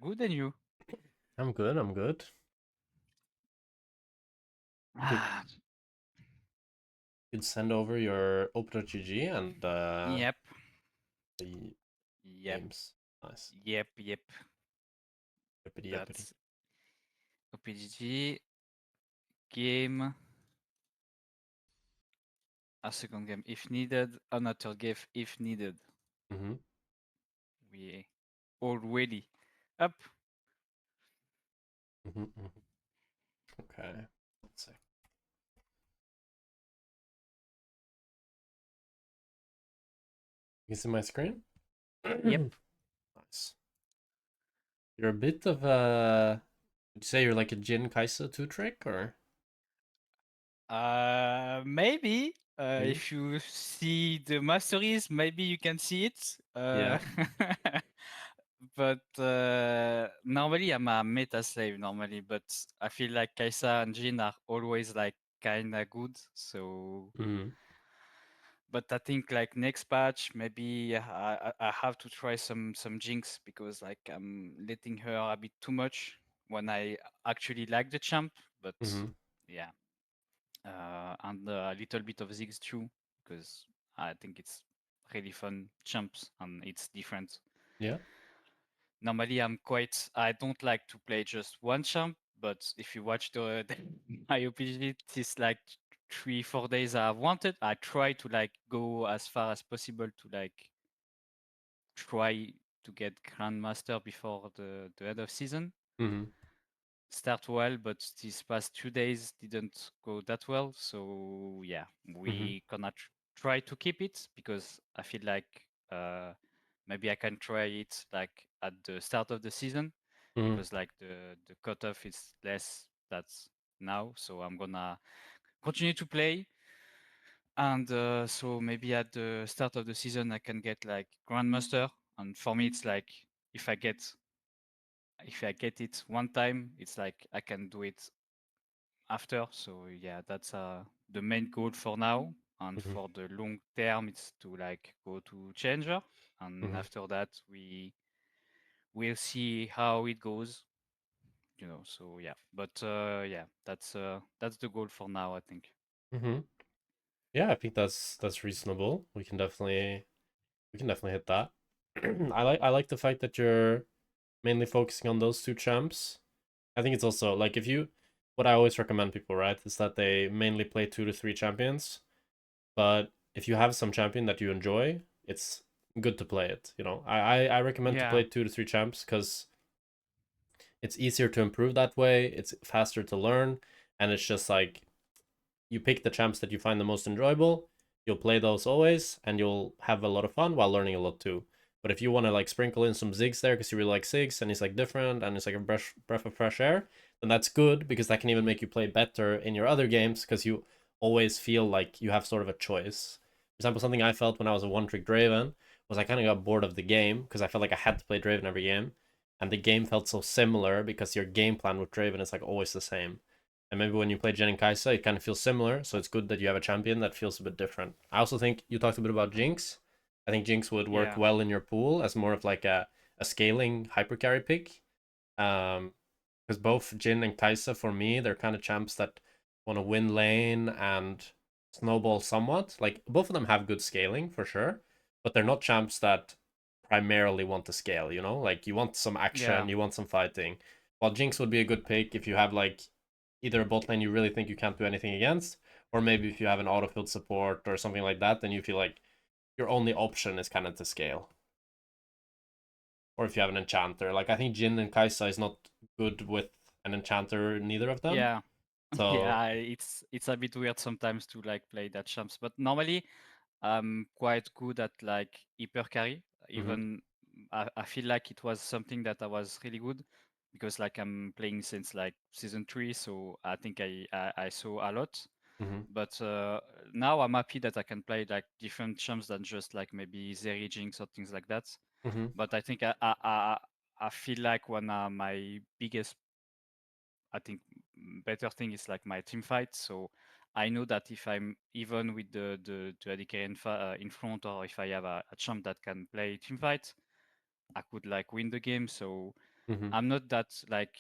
Good, and you? I'm good. I'm good. You could Ah, could send over your Opera.gg and yep, the yep, games. Nice. yep. Yippity yippity. That's OPGG game. A second game if needed. Another game if needed. Mm-hmm. We already up. Mm-hmm. Mm-hmm. Okay. Let's see. You see my screen? Yep. Nice. You're a bit of a. Would you say you're like a Jin Kaisa two trick or Maybe. maybe? If you see the masteries, maybe you can see it. Yeah. But normally I'm a meta slave normally, but I feel like Kaisa and Jin are always like kinda good. So, Mm-hmm. but I think like next patch maybe I have to try some Jinx because like I'm letting her a bit too much when I actually like the champ. But Mm-hmm. yeah, and a little bit of Ziggs too because I think it's really fun champs and it's different. Yeah. Normally, I don't like to play just one champ, but if you watch the my OPG, it's like 3, 4 days I've wanted. I try to like go as far as possible to like try to get Grandmaster before the end of season. Mm-hmm. Start well, but these past 2 days didn't go that well. So yeah, Mm-hmm. we gonna try to keep it because I feel like uh, maybe I can try it like at the start of the season Mm-hmm. because like the cutoff is less that's now. So I'm gonna continue to play, and so maybe at the start of the season I can get like Grandmaster, and for me it's like if I get if I get it one time, it's like I can do it after. So yeah, that's the main goal for now. And Mm-hmm. for the long term, it's to like go to Challenger, and Mm-hmm. after that we will see how it goes. So yeah, but yeah, that's the goal for now, I think. Mm-hmm. Yeah, I think that's reasonable. We can definitely hit that. I like the fact that you're mainly focusing on those two champs. I think it's also like if you what I always recommend people, right, is that they mainly play 2 to 3 champions. But if you have some champion that you enjoy, it's good to play it. I recommend to Yeah, play 2 to 3 champs because it's easier to improve that way. It's faster to learn, and it's just like you pick the champs that you find the most enjoyable. You'll play those always, and you'll have a lot of fun while learning a lot too. But if you want to like sprinkle in some Ziggs there because you really like Ziggs and he's like different and it's like a breath of fresh air, then that's good because that can even make you play better in your other games because you always feel like you have sort of a choice. For example, something I felt when I was a one trick Draven was I kind of got bored of the game because I felt like I had to play Draven every game, and the game felt so similar because your game plan with Draven is like always the same. And maybe when you play Jen and Kaisa, it kind of feels similar. So it's good that you have a champion that feels a bit different. I also think you talked a bit about Jinx. I think Jinx would work yeah, well in your pool as more of like a scaling hyper carry pick. Because both Jin and Kaisa, for me, they're kind of champs that want to win lane and snowball somewhat. Like both of them have good scaling for sure, but they're not champs that primarily want to scale. Like you want some yeah, action, you want some fighting. While Jinx would be a good pick if you have like either a bot lane you really think you can't do anything against, or maybe if you have an autofield support or something like that, then you feel like your only option is kind of to scale. Or if you have an enchanter, like I think Jin and Kaisa is not good with an enchanter, neither of them. yeah. So, Yeah, it's a bit weird sometimes to like play that champs, but normally I'm quite good at like hyper carry. mm-hmm, Even I feel like it was something that I was really good because like I'm playing since like season 3, so I think I saw a lot. mm-hmm, But now I'm happy that I can play like different champs than just like maybe Zeri Jinx or things like that. mm-hmm, But I think I feel like one of my biggest, I think, better thing is like my team fight. So I know that if I'm even with the ADK in front, or if I have a champ that can play team fight, I could like win the game. So Mm-hmm. I'm not that like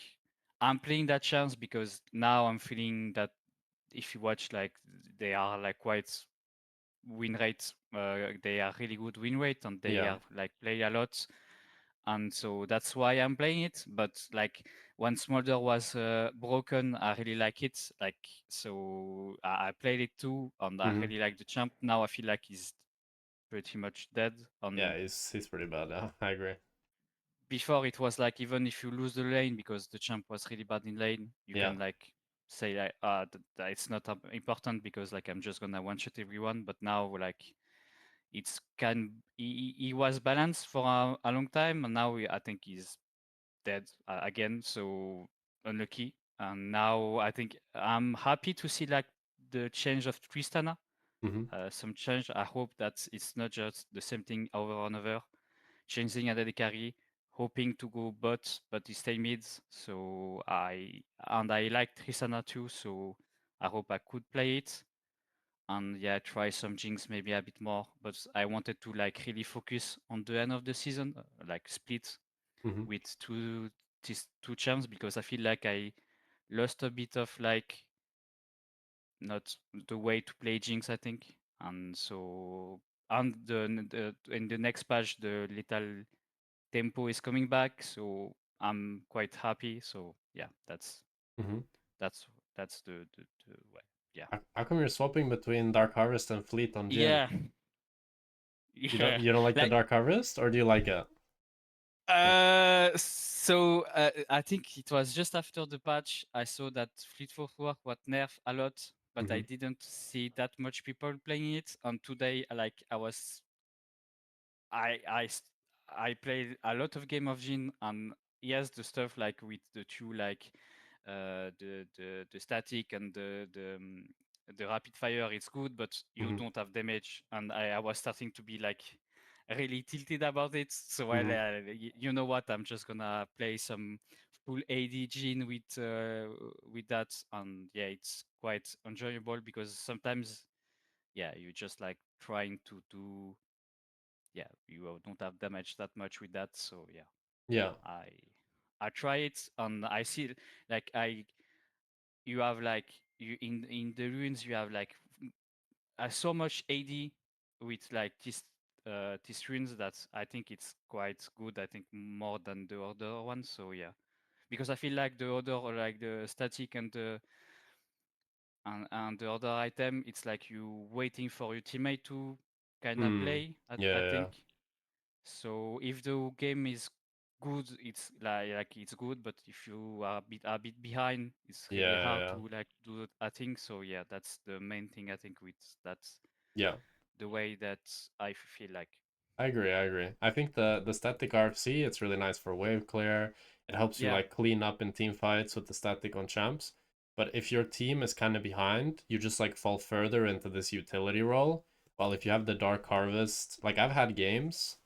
I'm playing that chance because now I'm feeling that if you watch like they are like quite win rate, they are really good win rate and they Yeah. are like play a lot, and so that's why I'm playing it. But like when Smolder was broken, I really like it. Like so, I played it too, and I Mm-hmm. really like the champ. Now I feel like he's pretty much dead. Yeah, And he's pretty bad. I agree. before it was like even if you lose the lane because the champ was really bad in lane, you Yeah. can like say like it's not important because like I'm just gonna one shot everyone. But now like it's he was balanced for a long time, and now I think he's dead again. So unlucky. And now I think I'm happy to see like the change of Tristana. Mm-hmm. Some change. I hope that it's not just the same thing over and over. Changing AD carry, hoping to go bot, but he stay mids. So I like Tristana too. So I hope I could play it and yeah, try some jinx maybe a bit more. But I wanted to like really focus on the end of the season, like split Mm-hmm. with these two champs because I feel like I lost a bit of like not the way to play jinx, I think. And so and the in the next patch the little tempo is coming back, so I'm quite happy. So yeah, Mm-hmm. that's the way. Yeah. How come you're swapping between Dark Harvest and Fleet on Jhin? Yeah. You don't Yeah. you don't like the Like Dark Harvest, or do you like it? so I think it was just after the patch I saw that Fleet Footwork was nerfed a lot, but I Mm-hmm. didn't see that much people playing it. And today, like I I s- I played a lot of Game of Gin, and yes, the stuff like with the two like the static and the rapid fire is good, but you Mm-hmm. don't have damage, and I was starting to be like really tilted about it. So Mm-hmm. you know what, I'm just gonna play some full AD Gin with that, and yeah, it's quite enjoyable because sometimes yeah, you just like trying to do yeah, you don't have damage that much with that. So yeah, Yeah. I I try it and I see like I you have like you in the ruins you have like so much AD with like this ruins that I think it's quite good. I think more than the other one. So yeah, because I feel like the other like the static and the other item, it's like you waiting for your teammate to kind of Hmm. play. I Yeah. think Yeah. so. If the game is good, it's like it's good. But if you are a bit behind, it's really Yeah. hard Yeah. to like do a thing. So yeah, that's the main thing I think with that's Yeah. the way that I feel like. I agree. I agree. I think the static RFC, it's really nice for wave clear. It helps you Yeah, like clean up in team fights with the static on champs. But if your team is kind of behind, you just like fall further into this utility role. While if you have the Dark Harvest, like I've had games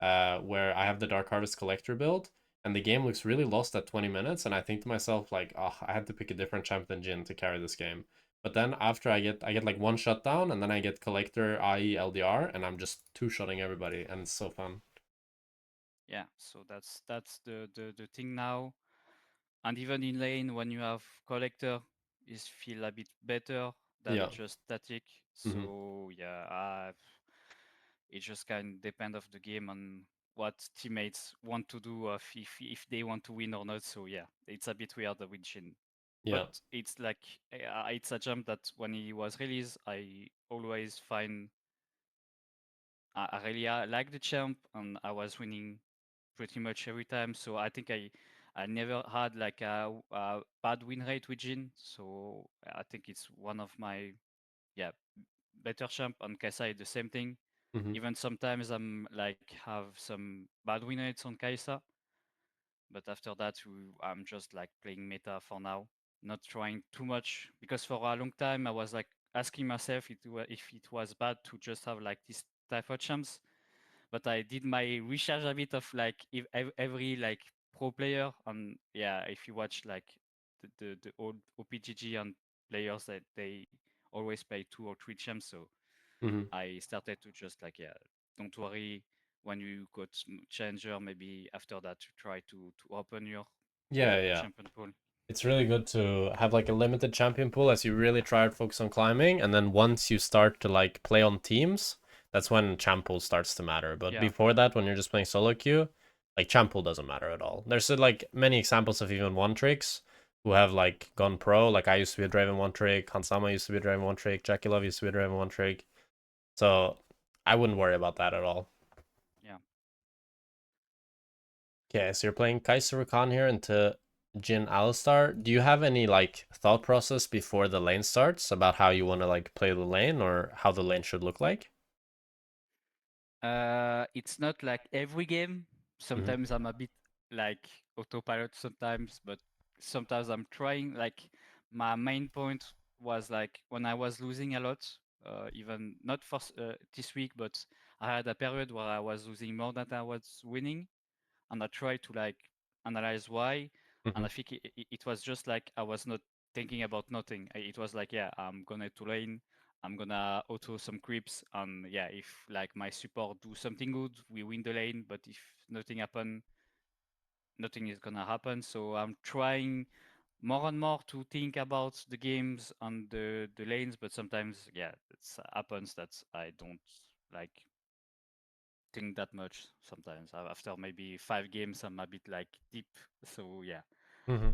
where I have the Dark Harvest collector build, and the game looks really lost at 20 minutes, and I think to myself like, oh, I had to pick a different champ than Jin to carry this game. But then after I get like one shutdown, and then I get collector, IE, LDR, and I'm just two shotting everybody, and it's so fun. yeah. So that's the thing now. And even in lane, when you have collector, is feel a bit better than Yeah. just static. Mm-hmm. So yeah, it just can depend of the game and what teammates want to do of if they want to win or not. So yeah, it's a bit weird with Jhin. But Yeah. it's like it's a jump that when he was released, I always find I really like the champ and I was winning pretty much every time. So I think I never had like a bad win rate with Jhin. So I think it's one of my yeah better champ. And Kaisa the same thing. Mm-hmm. Even sometimes I'm like have some bad win rates on Kaisa, but after that I'm just like playing meta for now, not trying too much because for a long time I was like asking myself if it was bad to just have like this type of champs. But I did my research a bit of like if every like pro player, and yeah, if you watch like the old OPGG and players that they always play 2 or 3 champs, so Mm-hmm. I started to just like yeah, don't worry, when you got challenger, maybe after that you try to open your Yeah, yeah. champion pool. It's really good to have like a limited champion pool as you really try to focus on climbing, and then once you start to like play on teams, that's when champ pool starts to matter. But Yeah, before that, when you're just playing solo queue, like champ pool doesn't matter at all. There's like many examples of even one tricks who have like gone pro. Like I used to be a Draven one trick, Hansama used to be a Draven one trick, Jackie Love used to be a Draven one trick. So I wouldn't worry about that at all. yeah. Okay, so you're playing Kaiser Rakan here into Jin Alistar. Do you have any like thought process before the lane starts about how you want to like play the lane or how the lane should look like? It's not like every game. Mm-hmm. Sometimes I'm a bit like autopilot sometimes, but sometimes I'm trying. Like my main point was like when I was losing a lot, even not for this week, but I had a period where I was losing more than I was winning, and I tried to like analyze why, Mm-hmm. and I think it was just like I was not thinking about nothing. It was like, yeah, I'm gonna to lane, I'm gonna auto some creeps, and yeah, if like my support do something good, we win the lane. But if nothing happen, nothing is gonna happen. So I'm trying more and more to think about the games and the lanes, but sometimes yeah, it happens that I don't like think that much sometimes. After maybe 5 games, I'm a bit like deep. So yeah, Mm-hmm.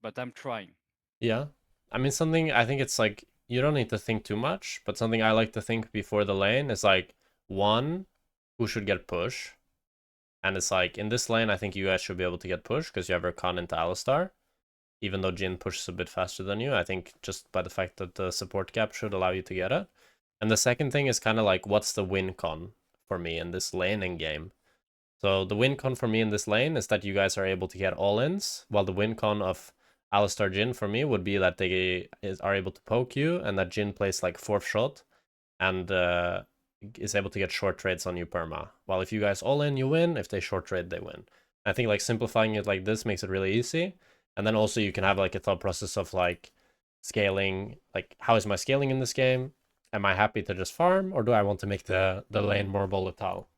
but I'm trying. Yeah. I mean, something I think it's like you don't need to think too much, but something I like to think before the lane is like one, who should get push? And it's like in this lane, I think you guys should be able to get push because you have Rakan into Alistar. Even though Jin pushes a bit faster than you, I think just by the fact that the support gap should allow you to get it. And the second thing is kind of like, what's the win con for me in this laning game? So the win con for me in this lane is that you guys are able to get all-ins, while the win con of Alistar Jin for me would be that are able to poke you and that Jin plays like fourth shot and is able to get short trades on you perma. While if you guys all in, you win. If they short trade, they win. I think like simplifying it like this makes it really easy. And then also you can have like a thought process of like scaling, like how is my scaling in this game? Am I happy to just farm or do I want to make the lane more volatile?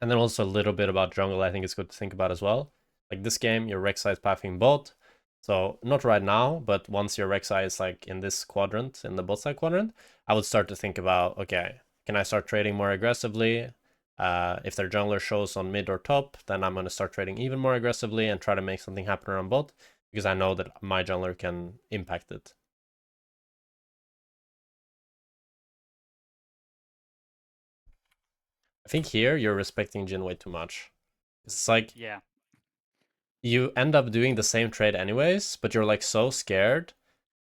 And then also a little bit about jungle, I think it's good to think about as well. Like this game, your Rek'Sai is pathing bot. So not right now, but once your Rek'Sai is like in this quadrant, in the bot side quadrant, I would start to think about, okay, can I start trading more aggressively? If their jungler shows on mid or top, then I'm going to start trading even more aggressively and try to make something happen around bot because I know that my jungler can impact it. I think here you're respecting Jin way too much. It's like Yeah, you end up doing the same trade anyways, but you're like so scared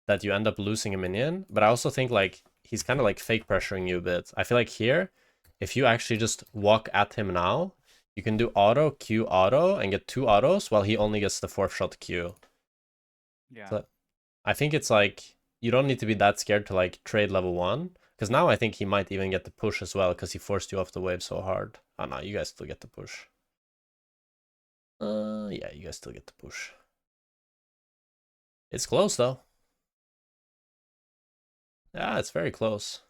that you end up losing a minion. But I also think like he's kind of like fake pressuring you a bit. I feel like here, if you actually just walk at him now, you can do auto, Q auto, and get 2 autos while he only gets the fourth shot Q. yeah, So I think it's like you don't need to be that scared to like trade level 1. Because now I think he might even get the push as well because he forced you off the wave so hard. Oh no, you guys still get the push. Yeah, you guys still get the push. It's close though. Yeah, it's very close.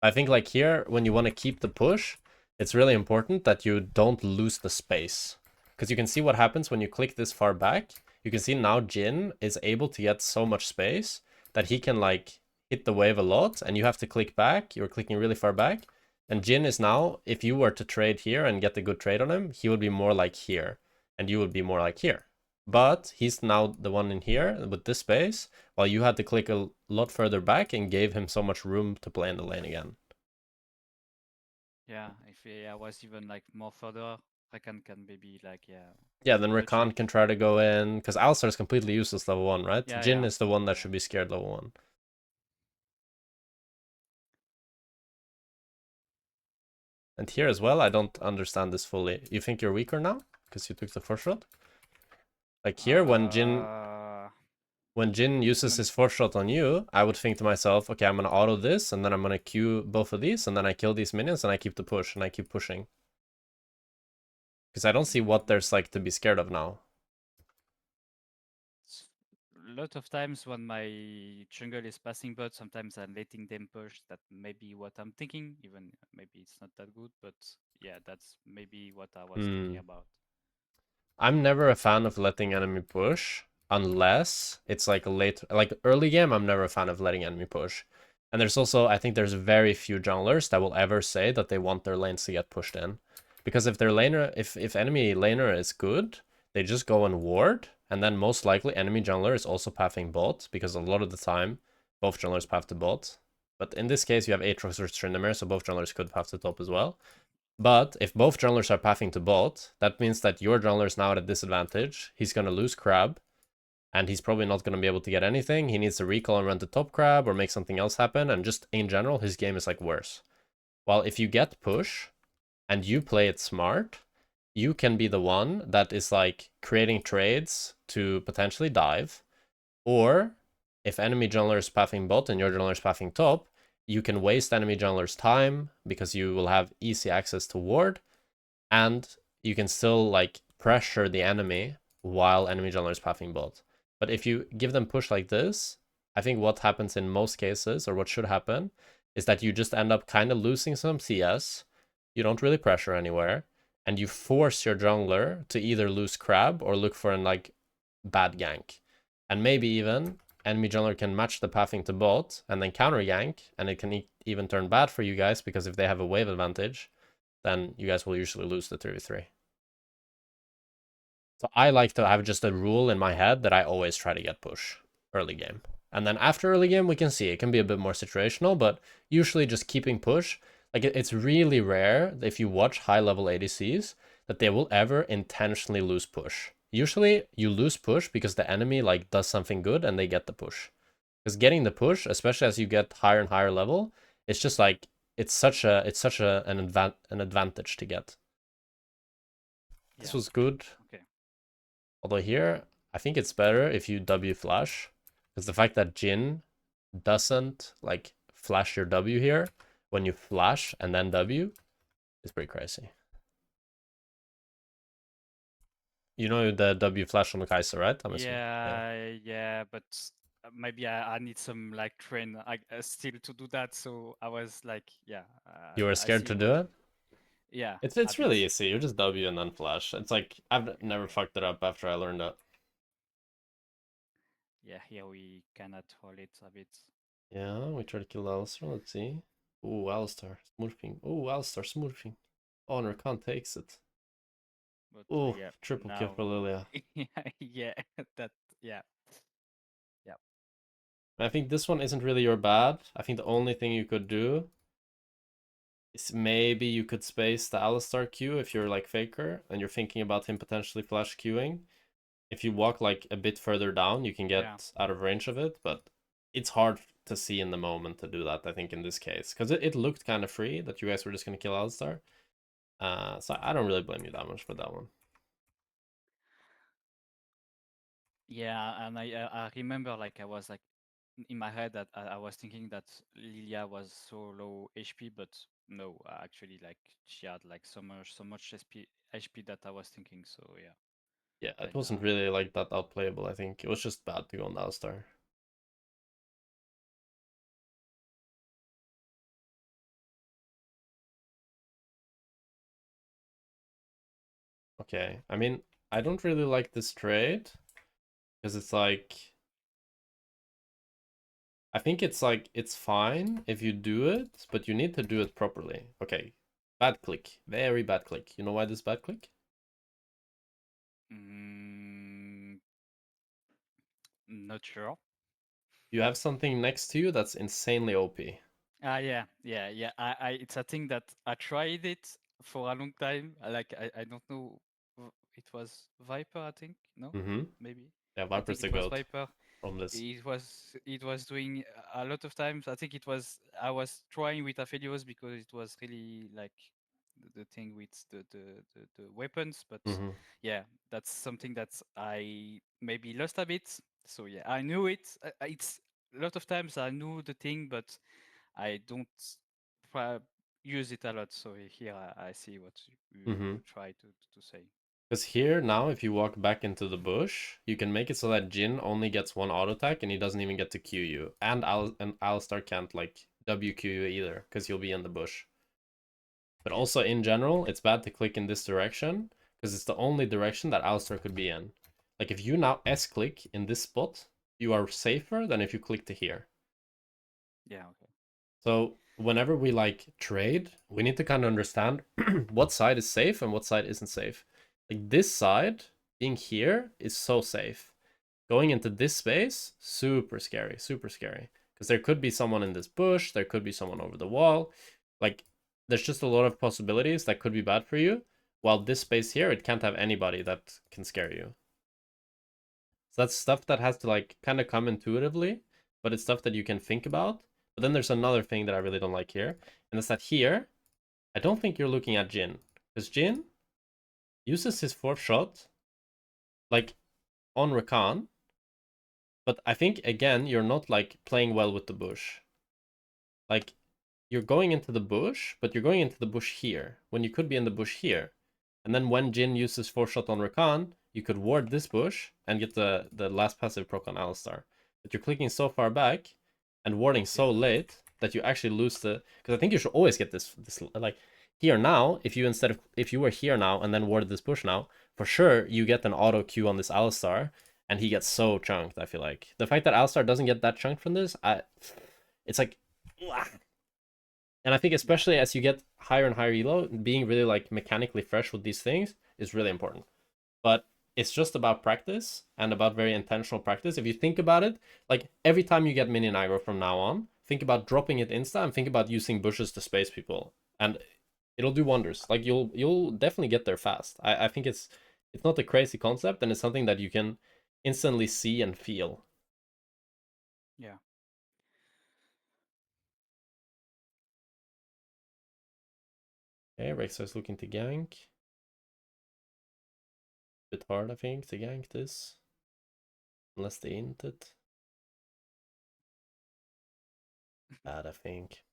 I think like here, when you want to keep the push, it's really important that you don't lose the space. Because you can see what happens when you click this far back. You can see now Jin is able to get so much space that he can like hit the wave a lot and you have to click back. You're clicking really far back. And Jin is now, if you were to trade here and get a good trade on him, he would be more like here. And you would be more like here. But he's now the one in here with this space, while you had to click a lot further back and gave him so much room to play in the lane again. yeah. If I was even like more further, I can maybe like yeah Yeah, then touch it. Rakan can try to go in, because Alistar is completely useless level 1, right? Yeah, Jin yeah, is the one that yeah. should be scared level 1. And here as well, I don't understand this fully. You think you're weaker now? Because you took the first shot? Like here, Uh, when Jin uses when his fourth shot on you, I would think to myself, okay, I'm gonna auto this, and then I'm gonna Q both of these, and then I kill these minions, and I keep the push, and I keep pushing. Because I don't see what mm, there's like to be scared of now. a lot of times when my jungle is passing bot, sometimes I'm letting them push. That may be what I'm thinking. Even maybe it's not that good, but yeah, that's maybe what I was thinking Hmm. about. I'm never a fan of letting enemy push unless it's like a late, like early game. I'm never a fan of letting enemy push. And there's also, I think there's very few junglers that will ever say that they want their lanes to get pushed in, because if their laner, if enemy laner is good, they just go and ward, and then most likely enemy jungler is also pathing bot, because a lot of the time both junglers path to bot. But in this case, you have Aatrox or Tryndamere, so both junglers could path to top as well. But if both junglers are pathing to bot, that means that your jungler is now at a disadvantage. He's going to lose Crab, and he's probably not going to be able to get anything. He needs to recall and run to top Crab or make something else happen, and just in general, his game is like worse. While if you get push and you play it smart, you can be the one that is like creating trades to potentially dive, or if enemy jungler is pathing bot and your jungler is pathing top, you can waste enemy jungler's time because you will have easy access to ward, and you can still like pressure the enemy while enemy jungler is pathing bot. But if you give them push like this, I think what happens in most cases, or what should happen, is that you just end up kind of losing some CS. You don't really pressure anywhere, and you force your jungler to either lose Crab or look for an like bad gank. And maybe even enemy jungler can match the pathing to bot and then counter gank, and it can even turn bad for you guys, because if they have a wave advantage, then you guys will usually lose the 3v3. So I like to have just a rule in my head that I always try to get push early game. And then after early game, we can see it can be a bit more situational, but usually just keeping push. Like it's really rare if you watch high level ADCs that they will ever intentionally lose push. Usually you lose push because the enemy like does something good and they get the push. Because getting the push, especially as you get higher and higher level, it's just like it's such an advantage to get. This Yeah. was good. Okay. Although here, I think it's better if you W flash, because the fact that Jin doesn't like flash your W here when you flash and then W is pretty crazy. You know the W flash on the Kaiser, right? I'm assuming. Yeah. Yeah, but maybe I need some like train still to do that. So I was like, yeah, You were I scared see to what. do it? Yeah, a It's bit. really easy. You just W and then flash. It's like I've never Okay. fucked it up after I learned that. Yeah, here we cannot hold it a bit, Yeah, we try to kill Alistar. Let's see. Ooh, Alistar smurfing. Ooh, Alistar smurfing. Honor can't takes it. but Ooh, yeah, triple kill now. for Lilia. Yeah, yeah, that yeah, yeah, I think this one isn't really your bad. I think the only thing you could do is maybe you could space the Alistar Q if you're like Faker and you're thinking about him potentially flash queuing. If you walk like a bit further down, you can yeah. get out of range of it, but it's hard to see in the moment to do that, I think, in this case. Because it looked kind of free that you guys were just going to kill Alistar. So I don't really blame you that much for that one. Yeah, and I remember like I was like in my head that I was thinking that Lilia was so low HP, but no, actually like she had like so much HP that I was thinking. So yeah, Yeah, it then wasn't really like that outplayable, I think. It was just bad to go on Alistar. Okay, I mean, I don't really like this trade because it's like I think it's like it's fine if you do it, but you need to do it properly. Okay, bad click, very bad click. You know why this bad click? mm, not sure. You have something next to you that's insanely OP. Yeah, yeah, yeah. It's a thing that I tried it for a long time. I don't know. It was Viper, I think. No, Mm-hmm. maybe. Yeah, I Viper's think the it was goat Viper. from this. It was doing a lot of times. I think it was I was trying with Aphelios because it was really like the thing with the weapons. But Mm-hmm. yeah, that's something that I maybe lost a bit. So yeah, I knew it. It's a lot of times I knew the thing, but I don't try, use it a lot. So here I see what Mm-hmm. you try to say. Because here now, if you walk back into the bush, you can make it so that Jin only gets one auto attack and he doesn't even get to Q you. And Alistar can't like WQ you either because he'll be in the bush. But also in general, it's bad to click in this direction because it's the only direction that Alistar could be in. Like if you now S-click in this spot, you are safer than if you click to here. Yeah, okay. So whenever we like trade, we need to kind of understand what side is safe and what side isn't safe. Like this side being here is so safe. Going into this space, super scary, super scary. Because there could be someone in this bush, there could be someone over the wall. Like, there's just a lot of possibilities that could be bad for you. While this space here, it can't have anybody that can scare you. So that's stuff that has to like kind of come intuitively, but it's stuff that you can think about. But then there's another thing that I really don't like here, and it's that here, I don't think you're looking at Jin. Because Jin uses his fourth shot, like, on Rakan, but I think again you're not like playing well with the bush. Like you're going into the bush, but you're going into the bush here when you could be in the bush here. And then when Jin uses 4-shot on Rakan, you could ward this bush and get the last passive proc on Alistar. But you're clicking so far back and warding so Yeah. late that you actually lose the. Because I think you should always get this like here now. If you if you were here now and then warded this bush now, for sure you get an auto Q on this Alistar, and he gets so chunked. I feel like the fact that Alistar doesn't get that chunked from this, it's like. And I think Yeah. especially as you get higher and higher elo, being really like mechanically fresh with these things is really important. But it's just about practice and about very intentional practice. If you think about it, like every time you get minion aggro from now on, think about dropping it insta and think about using bushes to space people. And it'll do wonders. Like you'll definitely get there fast. I think it's not a crazy concept, and it's something that you can instantly see and feel. Yeah. Okay, Rexa is looking to gank. Bit hard, I think, to gank this. Unless they int it. Bad, I think.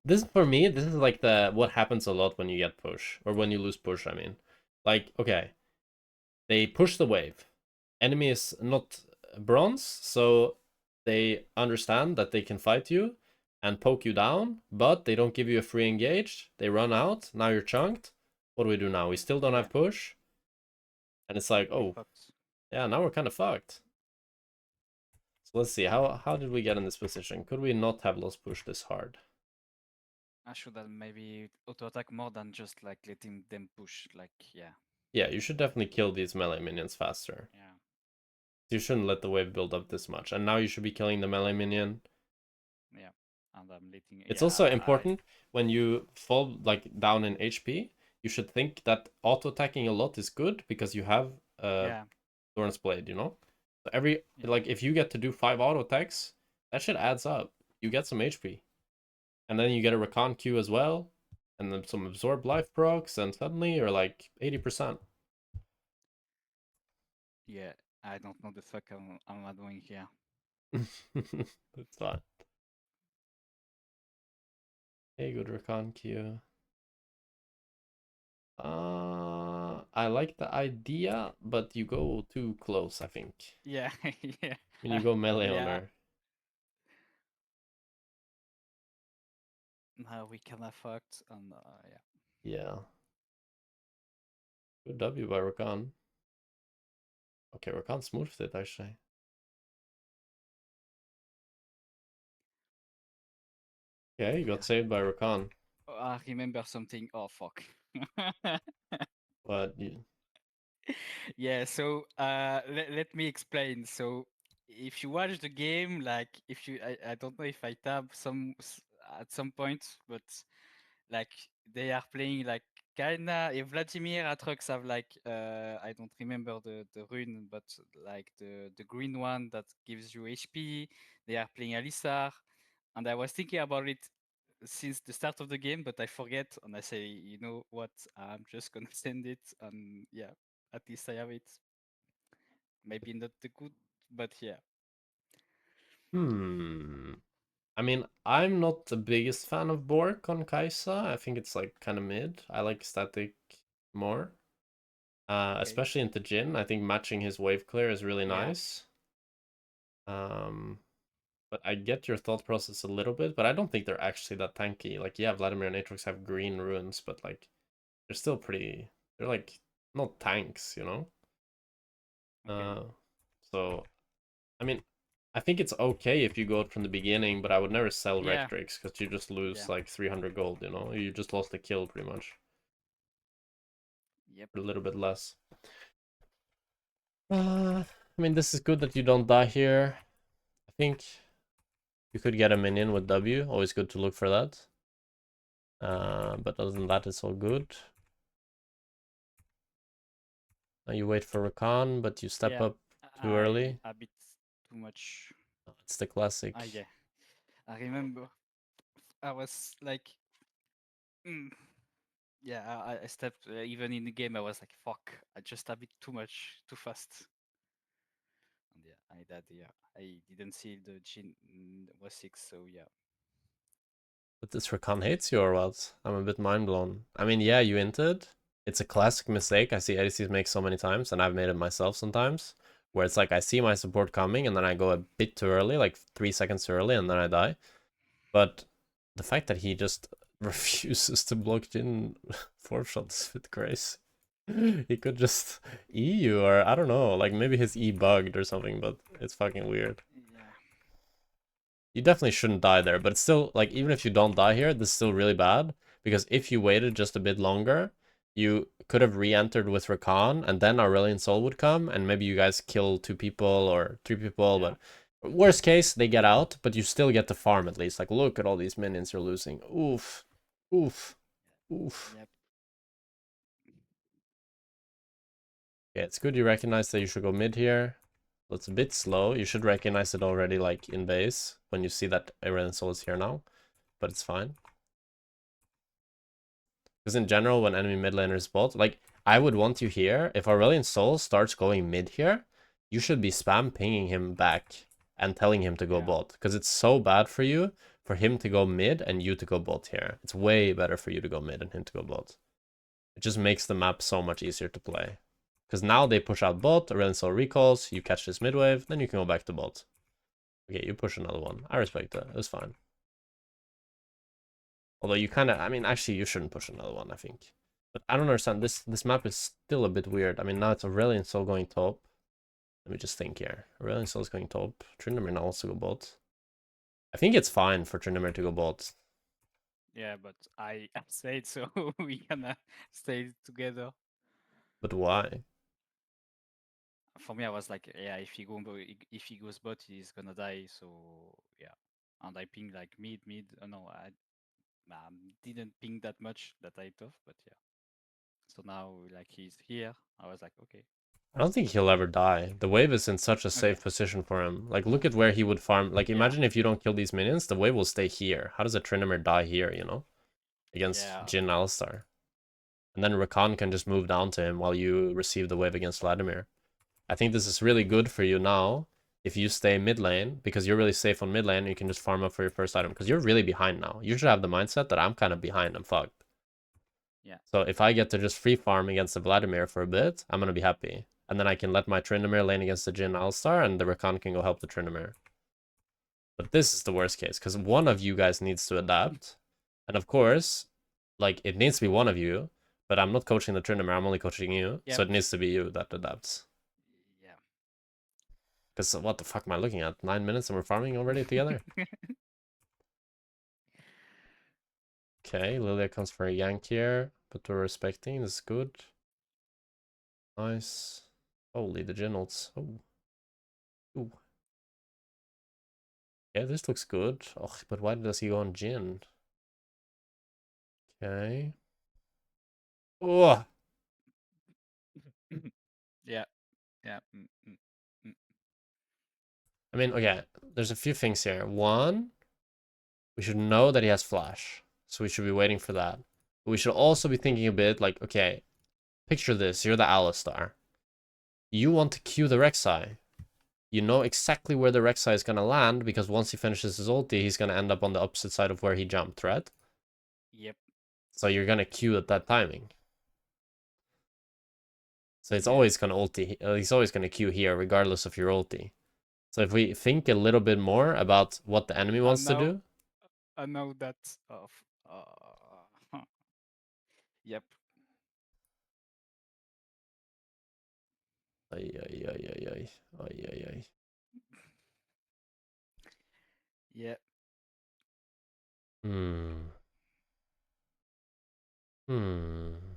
This for me, this is like the what happens a lot when you get push. Or when you lose push, I mean. Like, okay. They push the wave. Enemy is not bronze, so they understand that they can fight you and poke you down, but they don't give you a free engage. They run out. Now you're chunked. What do we do now? We still don't Yeah. have push. And it's like, We oh, fucked. yeah, now we're kind of fucked. So let's see, how did we get in this position? Could we not have lost push this hard? I should have maybe auto attack more than just like letting them push. Like, yeah. Yeah, you should definitely kill these melee minions faster. Yeah. You shouldn't let the wave build up this much. And now you should be killing the melee minion. Yeah. And I'm letting. It's Yeah. also important when you fall like down in HP, you should think that auto attacking a lot is good because you have Yeah. Thorn's Blade, you know? So Yeah. like if you get to do 5 auto attacks, that shit adds up. You get some HP. And then you get a Recon Q as well, and then some absorb life procs, and suddenly you're like 80%. Yeah. I don't know the fuck I'm doing here. That's fine. Hey, good Recon Q. I like the idea, but you go too close, I think. Yeah. Yeah. When you go melee on Yeah. her. Now we kinda fucked. And yeah. Yeah. Good W by Rakan. Okay, Rakan smoothed it, actually. Okay, you got Yeah. saved by Rakan. Oh, I remember something. Oh fuck. But you... Yeah, so let me explain. So if you watch the game, like if you I don't know if I tab at some point, but like they are playing like kinda if Vladimir Atrox have like I don't remember the rune, but like the green one that gives you HP. They are playing Alisar, and I was thinking about it since the start of the game, but I forget, and I say, you know what, I'm just gonna send it, and yeah, at least I have it. Maybe not the good, but yeah, Hmm. I mean, I'm not the biggest fan of Bork on Kaisa. I think it's like kind of mid. I like static more. okay, Especially into Jin. I think matching his wave clear is really yeah, nice. Um, But I get your thought process a little bit, but I don't think they're actually that tanky. Like, yeah, Vladimir and Aatrox have green runes, but like they're still pretty. They're like not tanks, you know. Okay. So I mean, I think it's okay if you go out from the beginning, but I would never sell Yeah. Rectrix because you just lose Yeah. like 300 gold. You know, you just lost a kill pretty much, Yep. a little bit less. I mean, this is good that you don't die here. I think you could get a minion with W. Always good to look for that. But other than that, it's all good. Now you wait for Rakan, but you step Yeah. up too I early. a bit too much. It's the classic. Yeah. I remember I was like, mm, yeah, I stepped even in the game. I was like, fuck, I just a bit too much, too fast. And yeah, I did. Yeah, I didn't see the Jin was 6, so yeah. But this Rakan hates you or what? I'm a bit mind blown. I mean, yeah, you entered. It's a classic mistake I see ADCs make so many times, and I've made it myself sometimes, where it's like I see my support coming and then I go a bit too early, like 3 seconds too early, and then I die. But the fact that he just refuses to block Jin 4 shot is with grace. He could just E you, or I don't know, like maybe his E bugged or something, but it's fucking weird. Yeah. You definitely shouldn't die there, but it's still, like, even if you don't die here, this is still really bad, because if you waited just a bit longer, you could have re-entered with Rakan, and then Aurelion Sol would come, and maybe you guys kill 2 people or 3 people, Yeah. but worst case, they get out, but you still get to farm at least. Like, look at all these minions you're losing. Oof. Oof. Oof. Yep. Yeah, it's good you recognize that you should go mid here. It's a bit slow. You should recognize it already, like, in base, when you see that Aurelion Sol is here now, but it's fine. Because in general, when enemy mid laners bot, like, I would want you here. If Aurelion Sol starts going mid here, you should be spam pinging him back and telling him to go Yeah. bot. Because it's so bad for you for him to go mid and you to go bot here. It's way better for you to go mid and him to go bot. It just makes the map so much easier to play. Because now they push out bot, Aurelion Sol recalls, you catch this mid wave, then you can go back to bot. Okay, you push another one. I respect that. It was fine. Although you kind of, I mean, actually, you shouldn't push another one, I think. But I don't understand. This map is still a bit weird. I mean, now it's Aurelion Sol going top. Let me just think here. Aurelion Sol is going top. Tryndamere now also go bot. I think it's fine for Tryndamere to go bot. Yeah, but I said so we gonna stay together. But why? For me, I was like, yeah, if he goes bot, he's gonna die. So yeah, and I ping like mid. No, I didn't ping that much that I thought, but yeah. So now like he's here, I was like, okay, I don't think he'll ever die. The wave is in such a okay, safe position for him. Like, look at where he would farm. Like, yeah, imagine if you don't kill these minions, the wave will stay here. How does a Tryndamere die here, you know? Against yeah, Jhin Alistar. And then Rakan can just move down to him while you receive the wave against Vladimir. I think this is really good for you now if you stay mid lane, because you're really safe on mid lane and you can just farm up for your first item, because you're really behind now. You should have the mindset that I'm kind of behind, I'm fucked. yeah, So if I get to just free farm against the Vladimir for a bit, I'm going to be happy. And then I can let my Tryndamere lane against the Jhin Alistar, and the Rakan can go help the Tryndamere. But this is the worst case, because one of you guys needs to adapt. And of course, like, it needs to be one of you, but I'm not coaching the Tryndamere, I'm only coaching you. yep, So it needs to be you that adapts. yeah. Because what the fuck am I looking at? 9 minutes and we're farming already together? Okay, Lilia comes for a yank here, but we're respecting. This is good. Nice. Holy, the Jhin ults. Oh. Ooh. Yeah, this looks good. Oh, but why does he go on Jhin? Okay. Oh! Yeah, yeah. Mm. I mean, okay, there's a few things here. One, we should know that he has flash, so we should be waiting for that. But we should also be thinking a bit like, okay, picture this. You're the Alistar. You want to Q the Rek'Sai. You know exactly where the Rek'Sai is going to land, because once he finishes his ulti, he's going to end up on the opposite side of where he jumped, right? Yep. So you're going to Q at that timing. So it's Yeah. always going to ulti. He's always going to Q here, regardless of your ulti. So if we think a little bit more about what the enemy And wants to now, do, that of yep. ay ay ay ay ay ay ay ay. Yeah. Hmm. Hmm.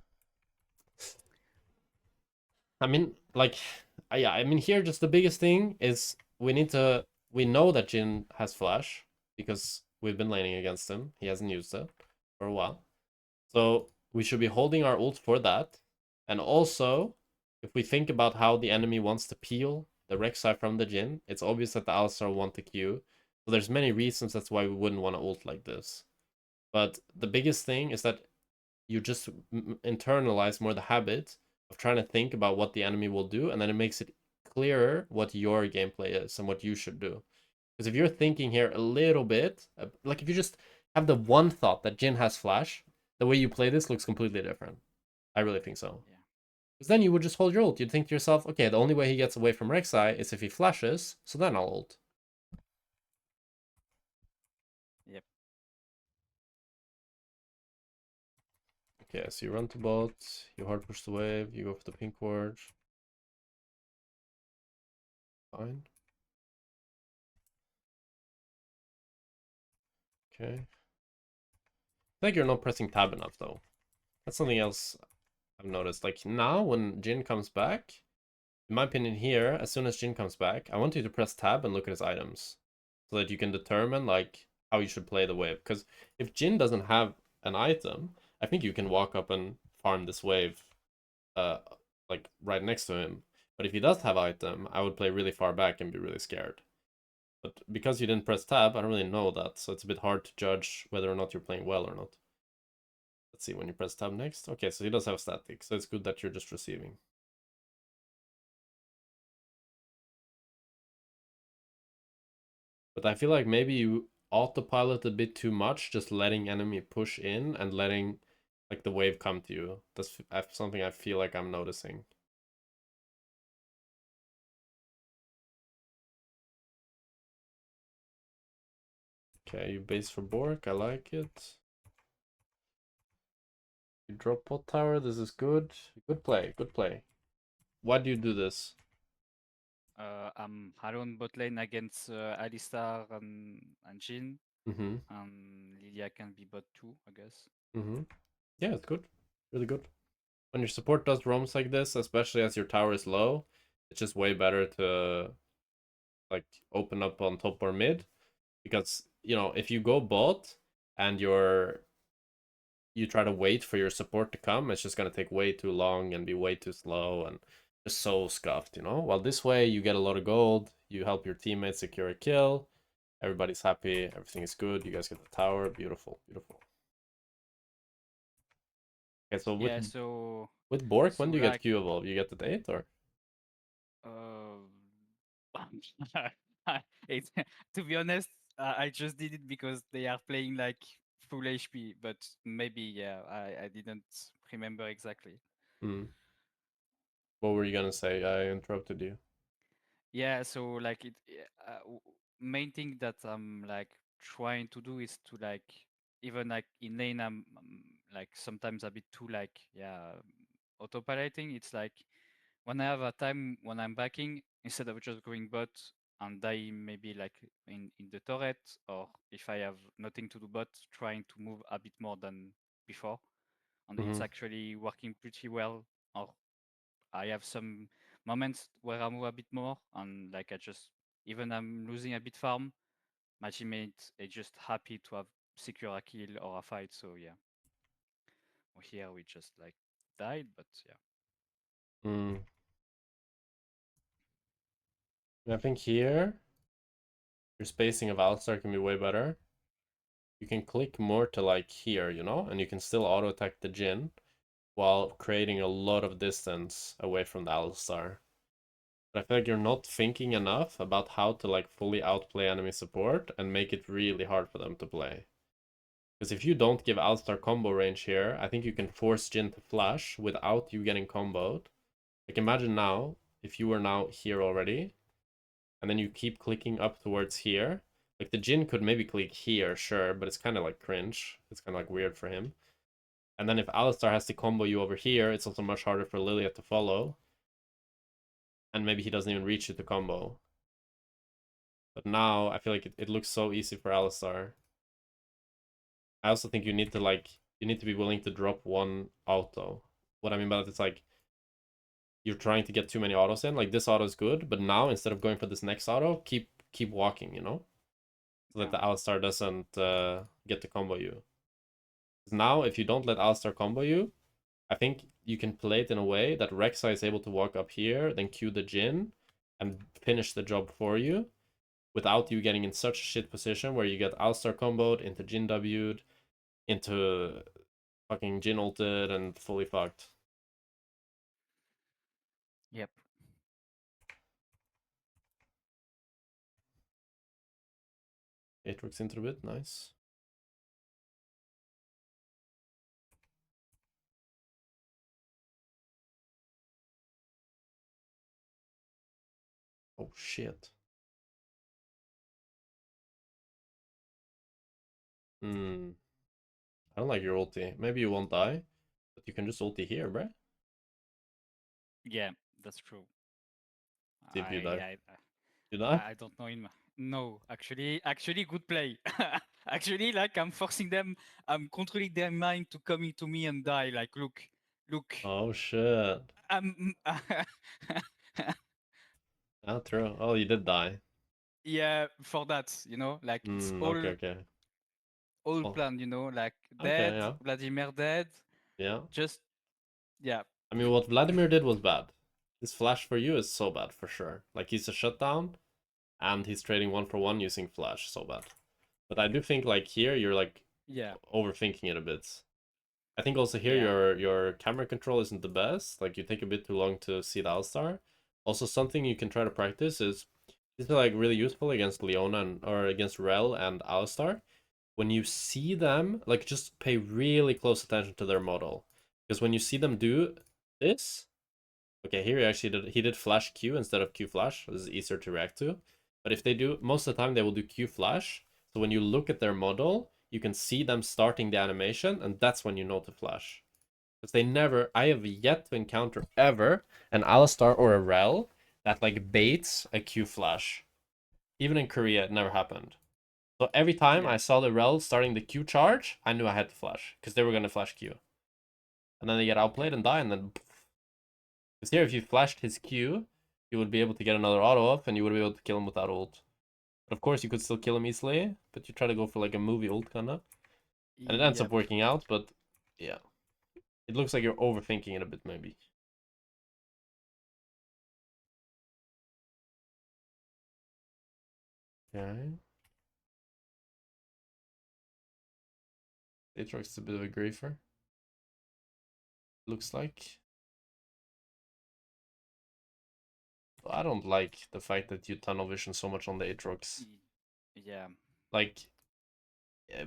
I mean, like, yeah. I mean, here just the biggest thing is we need to. We know that Jin has flash because we've been laning against him. He hasn't used it for a while, so we should be holding our ult for that. And also, if we think about how the enemy wants to peel the Rek'Sai from the Jin, it's obvious that the Alistar want the Q. So there's many reasons that's why we wouldn't want to ult like this. But the biggest thing is that you just internalize more the habit of trying to think about what the enemy will do, and then it makes it clearer what your gameplay is and what you should do. Because if you're thinking here a little bit, like if you just have the one thought that Jin has flash, the way you play this looks completely different. I really think so. Yeah. Because then you would just hold your ult. You'd think to yourself, okay, the only way he gets away from Rek'Sai is if he flashes, so then I'll ult. Yep. Okay, so you run to bot, you hard push the wave, you go for the pink ward. Fine. Okay. I think you're not pressing tab enough though. That's something else I've noticed. Like now when Jin comes back, in my opinion here, as soon as Jin comes back, I want you to press tab and look at his items. So that you can determine like how you should play the wave. Because if Jin doesn't have an item, I think you can walk up and farm this wave uh like right next to him. But if he does have item, I would play really far back and be really scared. But because you didn't press tab, I don't really know that, so it's a bit hard to judge whether or not you're playing well or not. Let's see, when you press tab next. Okay, so he does have static, so it's good that you're just receiving. But I feel like maybe you autopilot a bit too much, just letting enemy push in and letting like the wave come to you. That's something I feel like I'm noticing. Okay, you base for Bork, I like it. You drop bot tower, this is good. Good play, good play. Why do you do this? I'm alone bot lane against Alistar and Jhin, Mm-hmm. and Lilia can be bot too, I guess. Mm-hmm. Yeah, it's good. Really good. When your support does roams like this, especially as your tower is low, it's just way better to like open up on top or mid, because you know if you go bot and you try to wait for your support to come, it's just gonna take way too long and be way too slow and just so scuffed, you know. While this way you get a lot of gold, you help your teammates secure a kill, everybody's happy, everything is good, you guys get the tower, beautiful, beautiful. Okay, so Yeah, so with Bork, when so do you get like Q evolve? You get the date or? uh it's to be honest, I just did it because they are playing like full HP, but maybe yeah, I didn't remember exactly. Hmm. What were you gonna say? I interrupted you. Yeah, so like main thing that I'm like trying to do is to like even like in lane I'm like sometimes a bit too like yeah autopiloting. It's like when I have a time when I'm backing instead of just going bot and die maybe like in the turret, or if I have nothing to do but trying to move a bit more than before, and it's Mm-hmm. actually working pretty well. Or I have some moments where I move a bit more, and like I just even I'm losing a bit farm, my teammate is just happy to have secure a kill or a fight. So yeah, here we just like died, but yeah. Mm. I think here your spacing of Alistar can be way better. You can click more to like here, you know, and you can still auto attack the Jhin while creating a lot of distance away from the Alistar. But I feel like you're not thinking enough about how to like fully outplay enemy support and make it really hard for them to play. Because if you don't give Alistar combo range here, I think you can force Jhin to flash without you getting comboed. Like imagine now, if you were now here already, and then you keep clicking up towards here. Like the Jin could maybe click here, sure, but it's kind of like cringe. It's kind of like weird for him. And then if Alistar has to combo you over here, it's also much harder for Lilia to follow. And maybe he doesn't even reach you to combo. But now I feel like it looks so easy for Alistar. I also think you need to be willing to drop one auto. What I mean by that is like you're trying to get too many autos in. Like this auto is good, but now instead of going for this next auto, keep walking, you know? So that Yeah. the Alistar doesn't get to combo you. Now if you don't let Alistar combo you, I think you can play it in a way that Rek'Sai is able to walk up here, then Q the Jin, and finish the job for you without you getting in such a shit position where you get Alistar comboed, into Jin W'd, into fucking Jin ulted, and fully fucked. Yep. Aatrox into the bit, nice. Oh shit. Hmm. I don't like your ulti. Maybe you won't die, but you can just ulti here, bruh. Yeah, that's true. See if you die. I You die? I don't know him. No, actually, good play. Actually, like I'm forcing them, I'm controlling their mind to come into me and die. Like, look, Oh shit. I'm. Ah, true. Oh, you did die. Yeah, for that, like it's Hmm, all okay, okay. all Oh, planned, like okay, dead, yeah. Vladimir dead, Yeah. just yeah, I mean, what Vladimir did was bad. His flash for you is so bad, for sure. Like, he's a shutdown, and he's trading 1-for-1 using flash, so bad. But I do think, like, here, you're, like, yeah, overthinking it a bit. I think also here yeah, your camera control isn't the best. Like you take a bit too long to see the Alistar. Also, something you can try to practice is these are like really useful against Leona or against Rel and Alistar. When you see them, like just pay really close attention to their model. Because when you see them do this, okay, here he did flash Q instead of Q flash. This is easier to react to. But if they do, most of the time they will do Q flash. So when you look at their model, you can see them starting the animation, and that's when you know to flash. Because I have yet to encounter ever an Alistar or a Rel that like baits a Q flash. Even in Korea, it never happened. So every time yeah, I saw the Rel starting the Q charge, I knew I had to flash because they were gonna flash Q, and then they get okay, outplayed and die, and then because here if you flashed his Q, you would be able to get another auto off, and you would be able to kill him without ult. But of course, you could still kill him easily, but you try to go for like a movie ult kinda, and it ends up yep, working out. But yeah, it looks like you're overthinking it a bit maybe. Okay. Aatrox is a bit of a griefer. Looks like. I don't like the fact that you tunnel vision so much on the Aatrox. yeah, Like,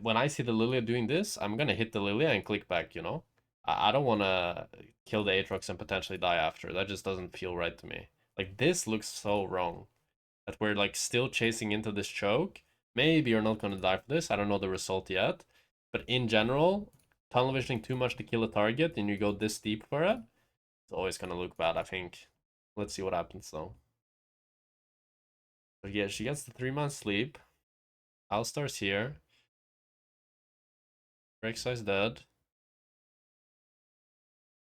when I see the Lilia doing this, I'm gonna hit the Lilia and click back, you know? I don't wanna kill the Aatrox and potentially die after. That just doesn't feel right to me. Like, this looks so wrong. That we're, like, still chasing into this choke. Maybe you're not gonna die for this. I don't know the result yet. But in general, tunnel visioning too much to kill a target and you go this deep for it, it's always gonna look bad, I think. Let's see what happens, though. But yeah, she gets the 3-month sleep. Alistar's here. Rek'Sai's dead.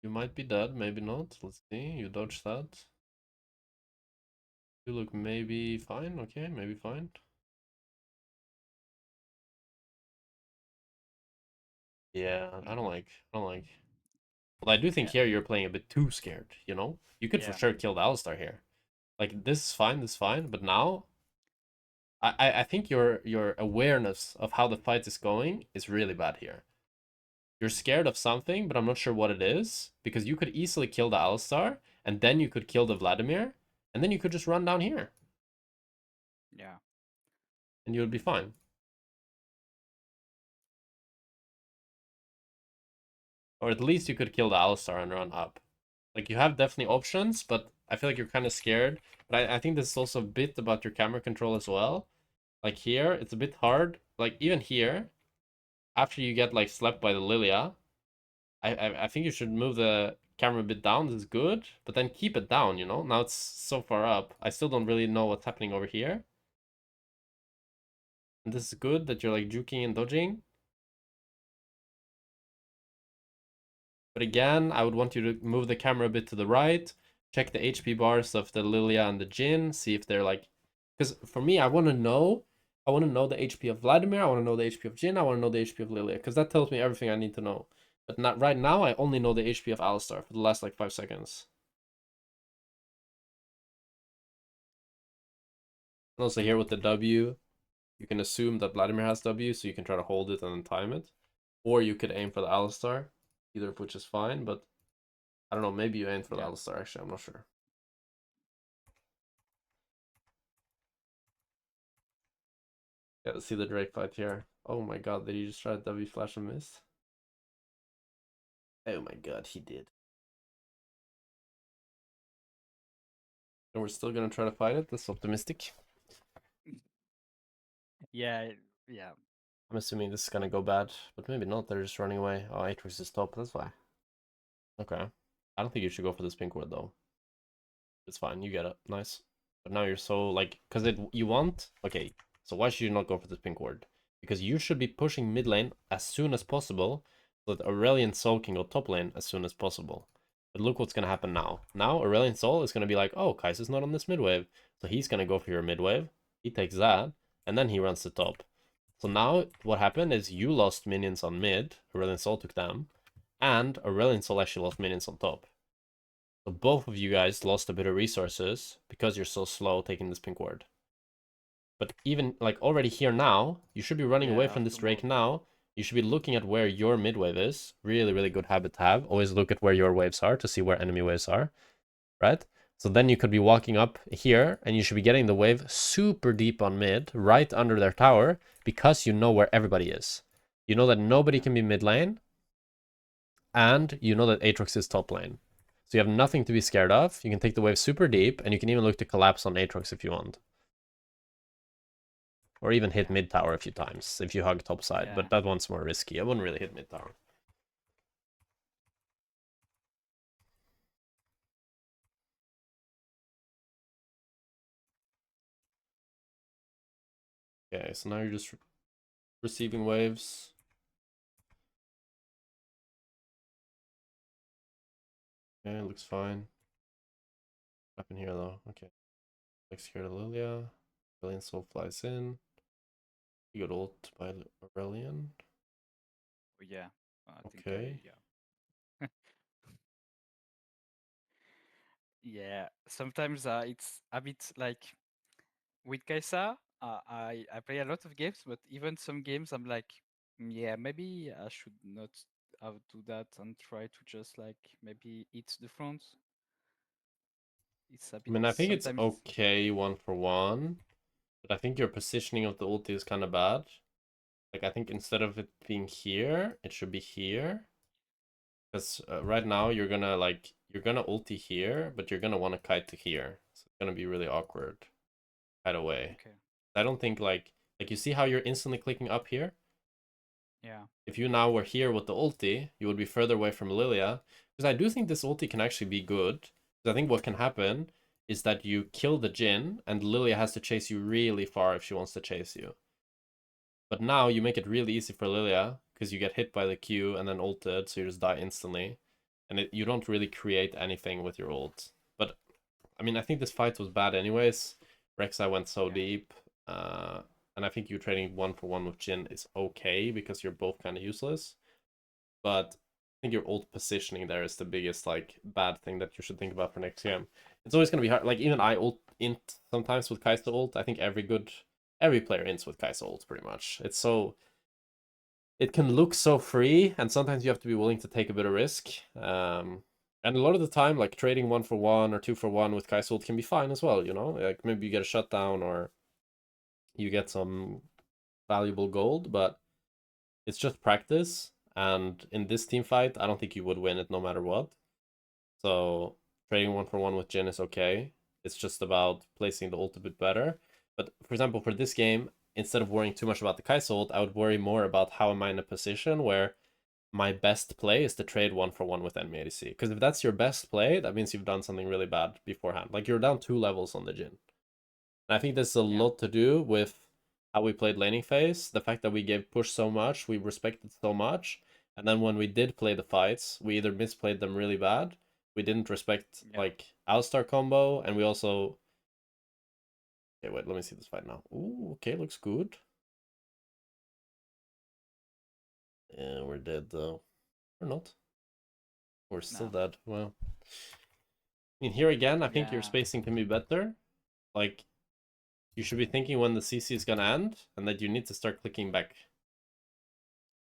You might be dead, maybe not. Let's see. You dodged that. You look maybe fine. Okay, maybe fine. Yeah, I don't like. Well, I do think yeah, here you're playing a bit too scared, you know? You could for yeah, sure kill the Alistar here. Like, this is fine, but now I think your awareness of how the fight is going is really bad here. You're scared of something, but I'm not sure what it is, because you could easily kill the Alistar, and then you could kill the Vladimir, and then you could just run down here, yeah, and you would be fine. Or at least you could kill the Alistar and run up. Like, you have definitely options, but I feel like you're kind of scared. But I think this is also a bit about your camera control as well. Like here, it's a bit hard. Like even here, after you get like slept by the Lilia, I think you should move the camera a bit down. This is good, but then keep it down, you know? Now it's so far up. I still don't really know what's happening over here. And this is good that you're like juking and dodging. But again, I would want you to move the camera a bit to the right. Check the HP bars of the Lilia and the Jin. See if they're like... Because for me, I want to know the HP of Vladimir. I want to know the HP of Jin. I want to know the HP of Lilia. Because that tells me everything I need to know. But not right now, I only know the HP of Alistar for the last like 5 seconds. And also here with the W, you can assume that Vladimir has W, so you can try to hold it and then time it. Or you could aim for the Alistar, either of which is fine, but I don't know, maybe you aim for the Yeah. Alistar, actually, I'm not sure. Yeah, let's see the Drake fight here. Oh my god, did he just try to W flash and miss? Oh my god, he did. And we're still gonna try to fight it? That's optimistic. Yeah, yeah. I'm assuming this is gonna go bad, but maybe not, they're just running away. Oh, Atrix is top, that's why. Okay. I don't think you should go for this pink ward though. It's fine, you get it. Nice. But now you're so, like, because you want... Okay, so why should you not go for this pink ward? Because you should be pushing mid lane as soon as possible, so that Aurelion Sol can go top lane as soon as possible. But look what's going to happen now. Now Aurelion Sol is going to be like, oh, Kai'Sa's not on this mid wave. So he's going to go for your mid wave. He takes that, and then he runs the top. So now what happened is you lost minions on mid, Aurelion Sol took them, and Aurelion Sol actually lost minions on top. So both of you guys lost a bit of resources because you're so slow taking this pink ward. But even like already here now, you should be running away Yeah, I from have this to Drake move. now. You should be looking at where your mid wave is. Really, really good habit to have. Always look at where your waves are to see where enemy waves are, right? So then you could be walking up here and you should be getting the wave super deep on mid, right under their tower, because you know where everybody is. You know that nobody Yeah. can be mid lane, and you know that Aatrox is top lane. So you have nothing to be scared of. You can take the wave super deep, and you can even look to collapse on Aatrox if you want. Or even hit Yeah. mid tower a few times if you hug top side, Yeah. but that one's more risky. I wouldn't really hit mid tower. Okay, so now you're just receiving waves. Okay, looks fine. What happened here though? Okay. Like scared of Lilia. Aurelion Soul flies in. You got ult by Aurelion. Oh, yeah. I think Okay. yeah. Yeah. Sometimes it's a bit like with Kaisa. I play a lot of games, but even some games I'm like, yeah, maybe I should not do that and try to just like maybe eat the front. It's a I bit mean, I think it's sometimes. okay 1-for-1, but I think your positioning of the ulti is kind of bad. Like, I think instead of it being here, it should be here. Because right now you're gonna ulti here, but you're gonna want to kite to here. So it's gonna be really awkward. Kite away. Okay. I don't think like you see how you're instantly clicking up here? Yeah. If you now were here with the ulti, you would be further away from Lilia. Because I do think this ulti can actually be good. Because I think what can happen is that you kill the Jin, and Lilia has to chase you really far if she wants to chase you. But now you make it really easy for Lilia, because you get hit by the Q and then ulted, so you just die instantly. And you don't really create anything with your ult. But, I mean, I think this fight was bad anyways. Rek'Sai went so Yeah. deep. And I think you trading 1-for-1 with Jin is okay, because you're both kind of useless. But I think your ult positioning there is the biggest, like, bad thing that you should think about for next game. It's always going to be hard. Like, even I ult int sometimes with Kai'Sa ult. I think every player ints with Kai'Sa ult, pretty much. It's so... It can look so free, and sometimes you have to be willing to take a bit of risk. And a lot of the time, like, trading 1-for-1 or 2-for-1 with Kai'Sa ult can be fine as well, you know? Like, maybe you get a shutdown or you get some valuable gold, but it's just practice. And in this team fight, I don't think you would win it no matter what. So trading one for one with Jin is okay. It's just about placing the ult a bit better. But for example, for this game, instead of worrying too much about the Kai'Sa ult, I would worry more about how am I in a position where my best play is to trade one for one with enemy ADC. Because if that's your best play, that means you've done something really bad beforehand. Like you're down 2 levels on the Jin. And I think this is a Yeah. lot to do with how we played laning phase, the fact that we gave push so much, we respected so much, and then when we did play the fights, we either misplayed them really bad, we didn't respect Yeah. like Alistar combo, and we also okay, wait, let me see this fight now. Ooh, okay, looks good. Yeah, we're dead though. Or not. We're still No. dead. Well, I mean, here again, I think your Yeah. spacing can be better. Like, you should be thinking when the CC is gonna end, and that you need to start clicking back.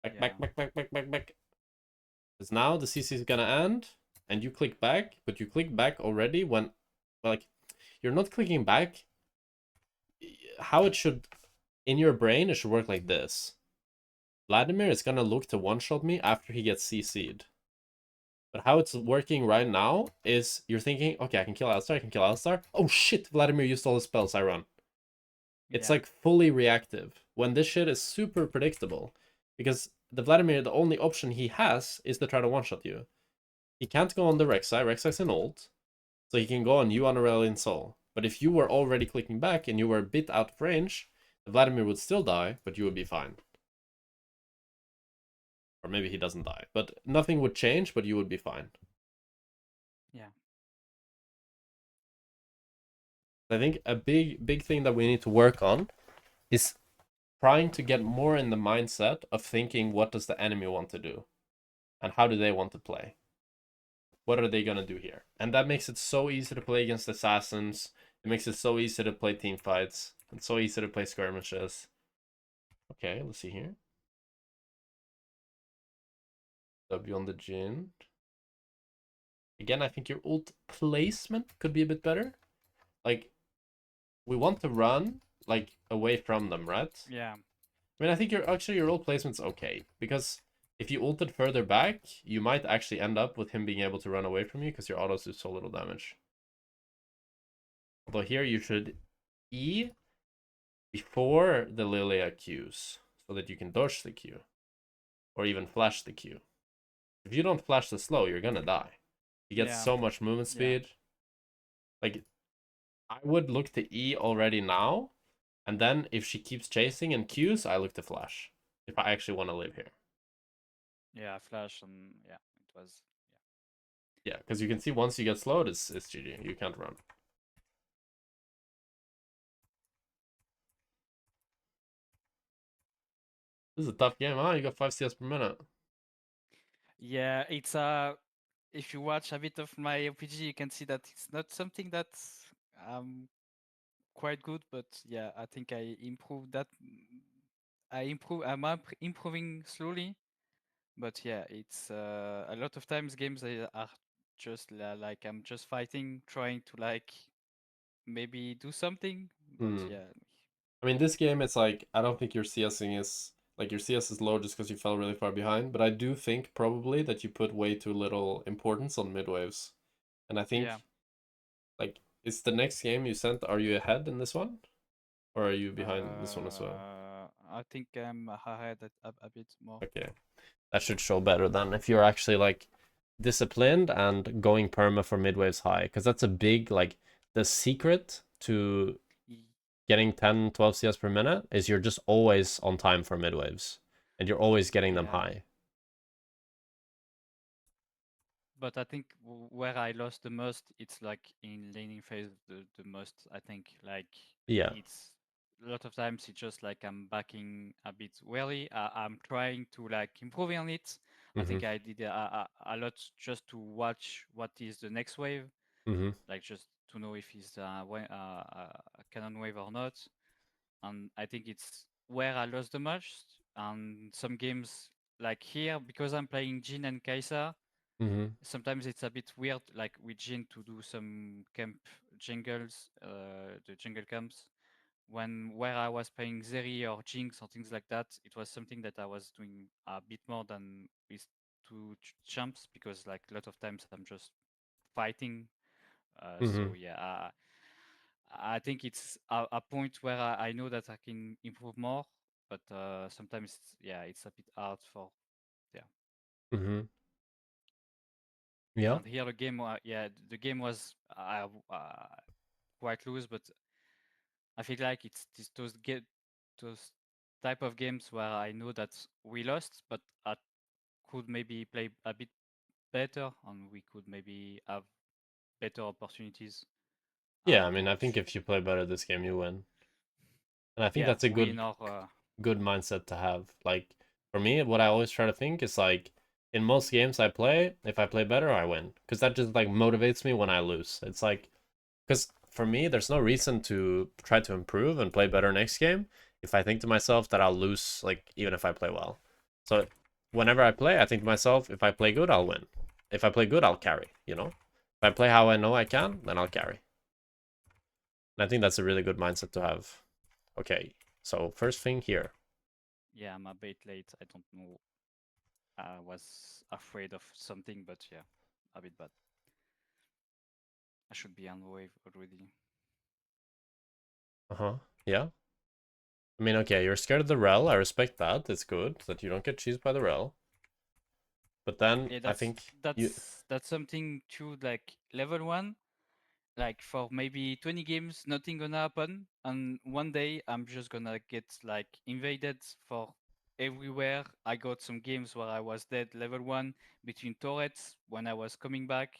Back, Yeah. back, back, back, back, back, back. Because now the CC is gonna end, and you click back, but you click back already when, like, you're not clicking back. How it should, in your brain, it should work like this. Vladimir is gonna look to one-shot me after he gets CC'd. But how it's working right now is you're thinking, okay, I can kill Alistar, I can kill Alistar. Oh shit, Vladimir used all his spells, I run. It's Yeah. like fully reactive. When this shit is super predictable. Because the Vladimir, the only option he has is to try to one-shot you. He can't go on the Rek'Sai. Rek'Sai's an ult. So he can go on you on Aurelion Sol. But if you were already clicking back and you were a bit out of range, the Vladimir would still die, but you would be fine. Or maybe he doesn't die. But nothing would change, but you would be fine. Yeah. I think a big thing that we need to work on is trying to get more in the mindset of thinking what does the enemy want to do and how do they want to play. What are they gonna do here? And that makes it so easy to play against assassins. It makes it so easy to play team fights. It's so easy to play skirmishes. Okay, let's see here. W on the Jin. Again, I think your ult placement could be a bit better. Like, we want to run like away from them, right? Yeah. I mean, I think your ult placement's okay because if you ulted further back, you might actually end up with him being able to run away from you because your autos do so little damage. Although here you should E before the Lilia Qs so that you can dodge the Q or even flash the Q. If you don't flash the slow, you're gonna die. You get Yeah. so much movement Yeah. speed. Like, I would look to E already now, and then if she keeps chasing and Qs, I look to flash. If I actually want to live here. Yeah. Flash and yeah, it was. Yeah, because you can see once you get slowed, it's GG. You can't run. This is a tough game, huh? You got 5 CS per minute. Yeah. It's if you watch a bit of my OPG, you can see that it's not something that's quite good, but yeah, I think I improved that. Improving slowly, but yeah, it's a lot of times games are just like I'm just fighting, trying to like maybe do something, but Hmm. yeah, I mean, this game, it's like, I don't think your CSing is, like, your CS is low just because you fell really far behind, but I do think probably that you put way too little importance on mid waves. And I yeah. think, like, is the next game you sent, are you ahead in this one? Or are you behind this one as well? I think I'm ahead a bit more. Okay. That should show better than if you're actually, like, disciplined and going perma for mid waves high. Because that's a big, like, the secret to Y- getting 10, 12 CS per minute is you're just always on time for mid waves. And you're always getting them Yeah, high. but I think where I lost the most, it's like in laning phase the most. I think like Yeah. it's a lot of times it's just like I'm backing a bit wary. I'm trying to like improve on it. I Mm-hmm. think I did a lot just to watch what is the next wave, Mm-hmm. like just to know if it's a cannon wave or not. And I think it's where I lost the most. And some games like here, because I'm playing Jin and Kaisa, Mm-hmm. sometimes it's a bit weird, like with Jin to do some camp jungles, the jungle camps. When where I was playing Zeri or Jinx or things like that, it was something that I was doing a bit more than with two champs because like a lot of times I'm just fighting. Mm-hmm. So yeah, I think it's a point where I know that I can improve more, but sometimes yeah, it's a bit hard for yeah. Mm-hmm. Yeah. And here the game, yeah, the game was quite loose, but I feel like it's those type of games where I know that we lost, but I could maybe play a bit better, and we could maybe have better opportunities, Yeah, I and mean, I think sh if you play better this game, you win. And I think yeah, that's a win good or good mindset to have. Like for me, what I always try to think is like in most games I play, if I play better, I win. Because that just like motivates me when I lose. It's like because for me, there's no reason to try to improve and play better next game if I think to myself that I'll lose, like even if I play well. So whenever I play, I think to myself, if I play good, I'll win. If I play good, I'll carry, you know? If I play how I know I can, then I'll carry. And I think that's a really good mindset to have. Okay, so first thing here. yeah, I'm a bit late. I don't know. I was afraid of something, but yeah, a bit bad. I should be on the wave already. Uh-huh. Yeah. I mean, okay, you're scared of the rel. I respect that. It's good that you don't get cheesed by the rel. But then Yeah, I think you that's something too. Like level one, like for maybe 20 games, nothing gonna happen, and one day I'm just gonna get like invaded for everywhere. I got some games where I was dead level one between turrets when I was coming back,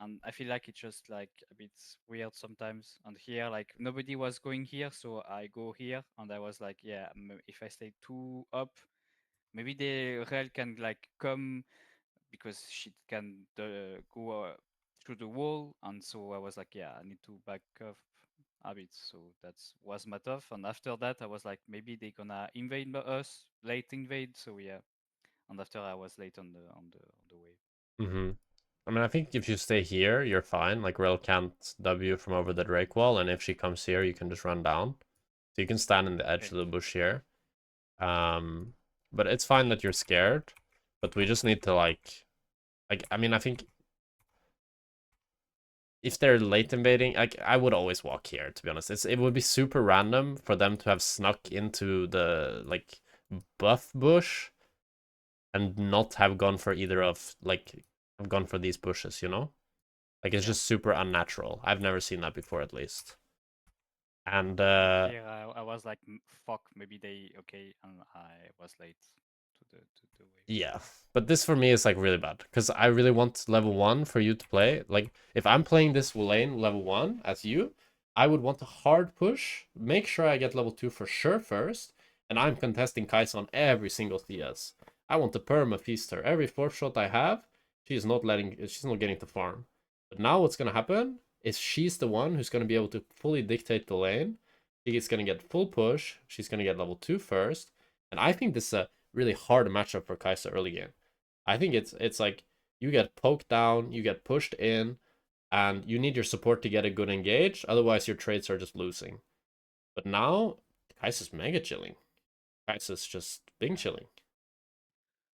and I feel like it's just like a bit weird sometimes. And here, like nobody was going here, so I go here, and I was like, yeah, if I stay too up, maybe the rail can like come because she can go through the wall, and so I was like, yeah, I need to back off a bit. So that was my tough. And after that, I was like, maybe they gonna invade us, late invade. So yeah, and after I was late on the wave. mm-hmm. I mean, I think if you stay here, you're fine. Like rel can't W from over the Drake wall, and if she comes here, you can just run down. So you can stand in the edge Okay. of the bush here. Um, but it's fine that you're scared. But we just need to like I mean, I think if they're late invading, like I would always walk here. To be honest, it would be super random for them to have snuck into the like buff bush and not have gone for either of like have gone for these bushes. You know, like it's Yeah. just super unnatural. I've never seen that before, at least. And And here I was like, fuck, maybe they okay, and I was late to the wave. yeah, but this for me is like really bad because I really want level one for you to play. Like if I'm playing this lane level one as you, I would want a hard push, make sure I get level two for sure first, and I'm contesting Kai'Sa on every single CS. I want to perma feast her. Every fourth shot I have, she's not getting to farm. But now what's gonna happen is she's the one who's gonna be able to fully dictate the lane. She's gonna get full push. She's gonna get level two first, and I think this is a really hard matchup for Kai'Sa early game. I think it's like you get poked down, you get pushed in, and you need your support to get a good engage. Otherwise, your trades are just losing. But now, Kai'Sa's mega chilling. Kai'Sa's just bing Yeah. chilling.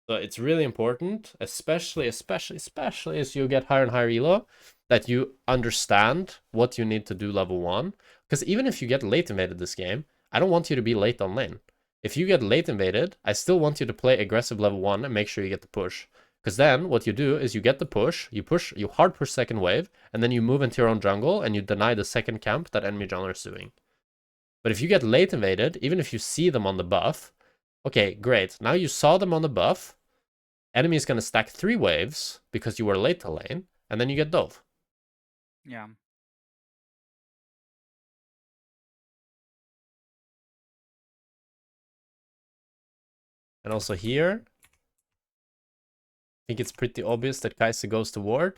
So it's really important, especially as you get higher and higher elo, that you understand what you need to do level one. Because even if you get late invaded this game, I don't want you to be late on lane. If you get late invaded, I still want you to play aggressive level one and make sure you get the push. Because then what you do is you get the push, you hard push second wave, and then you move into your own jungle and you deny the second camp that enemy jungler is doing. But if you get late invaded, even if you see them on the buff, okay, great. Now you saw them on the buff, enemy is going to stack 3 waves because you were late to lane, and then you get dove. Yeah. And also here, I think it's pretty obvious that Kai'Sa goes to ward.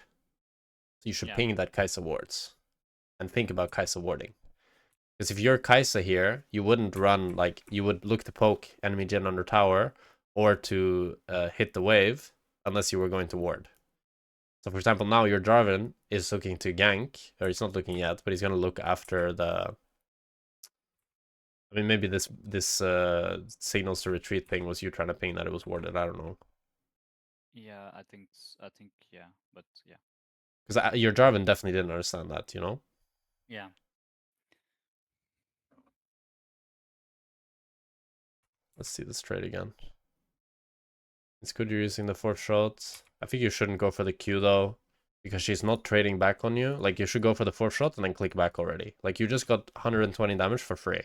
So you should Yeah. ping that Kai'Sa wards. And think about Kai'Sa warding. Because if you're Kai'Sa here, you wouldn't run, like, you would look to poke enemy gen under tower or to hit the wave unless you were going to ward. So for example, now your Jarvan is looking to gank, or he's not looking yet, but he's going to look after the... I mean, maybe this signals to retreat thing was you trying to ping that it was warded. I don't know. Yeah, I think yeah, but yeah. Because your Jarvan definitely didn't understand that, you know? Yeah. Let's see this trade again. It's good you're using the 4th shot. I think you shouldn't go for the Q though, because she's not trading back on you. Like, you should go for the 4th shot and then click back already. Like, you just got 120 damage for free.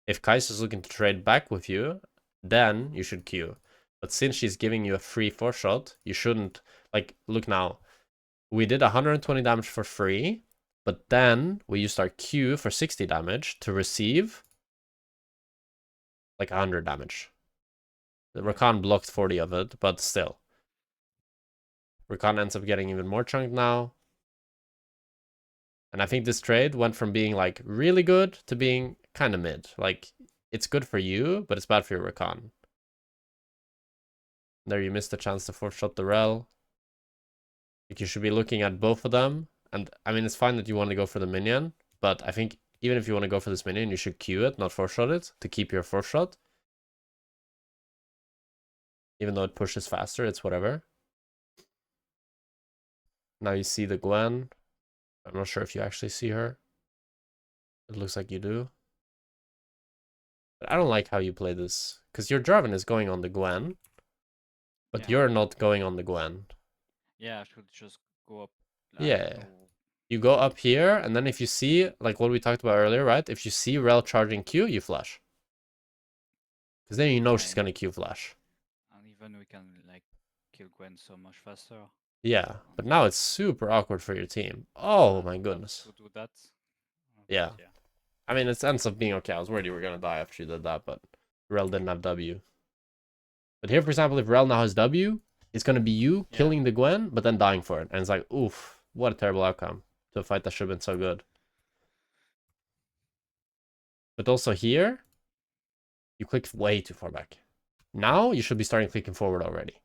If Kais is looking to trade back with you, then you should Q. But since she's giving you a free 4th shot, you shouldn't. Like, look now. We did 120 damage for free, but then we used our Q for 60 damage to receive like 100 damage. The Rakan blocked 40 of it, but still. Rakan ends up getting even more chunked now. And I think this trade went from being like really good to being kind of mid. Like, it's good for you, but it's bad for your Rakan. There you missed the chance to 4th shot the Rel. Like, you should be looking at both of them. And I mean, it's fine that you want to go for the minion, but I think even if you want to go for this minion, you should Q it, not 4th shot it, to keep your 4th shot. Even though it pushes faster, it's whatever. Now you see the Gwen. I'm not sure if you actually see her. It looks like you do. But I don't like how you play this. Because your Jarvan is going on the Gwen. But Yeah. you're not going on the Gwen. Yeah, I should just go up. I don't Yeah. know. You go up here, and then if you see, like what we talked about earlier, right? If you see Rel charging Q, you flash. Because then you know Yeah, she's going to Q flash. and even we can like kill Gwen so much faster. Yeah. But And now it's super awkward for your team. Oh I my would love goodness. to do that. But Yeah. yeah. I mean, it ends up being okay. I was worried you were going to die after you did that, but Rel didn't have W. But here, for example, if Rel now has W, it's going to be you Yeah. killing the Gwen, but then dying for it. And it's like, oof, what a terrible outcome to a fight that should have been so good. But also here, you clicked way too far back. Now, you should be starting clicking forward already.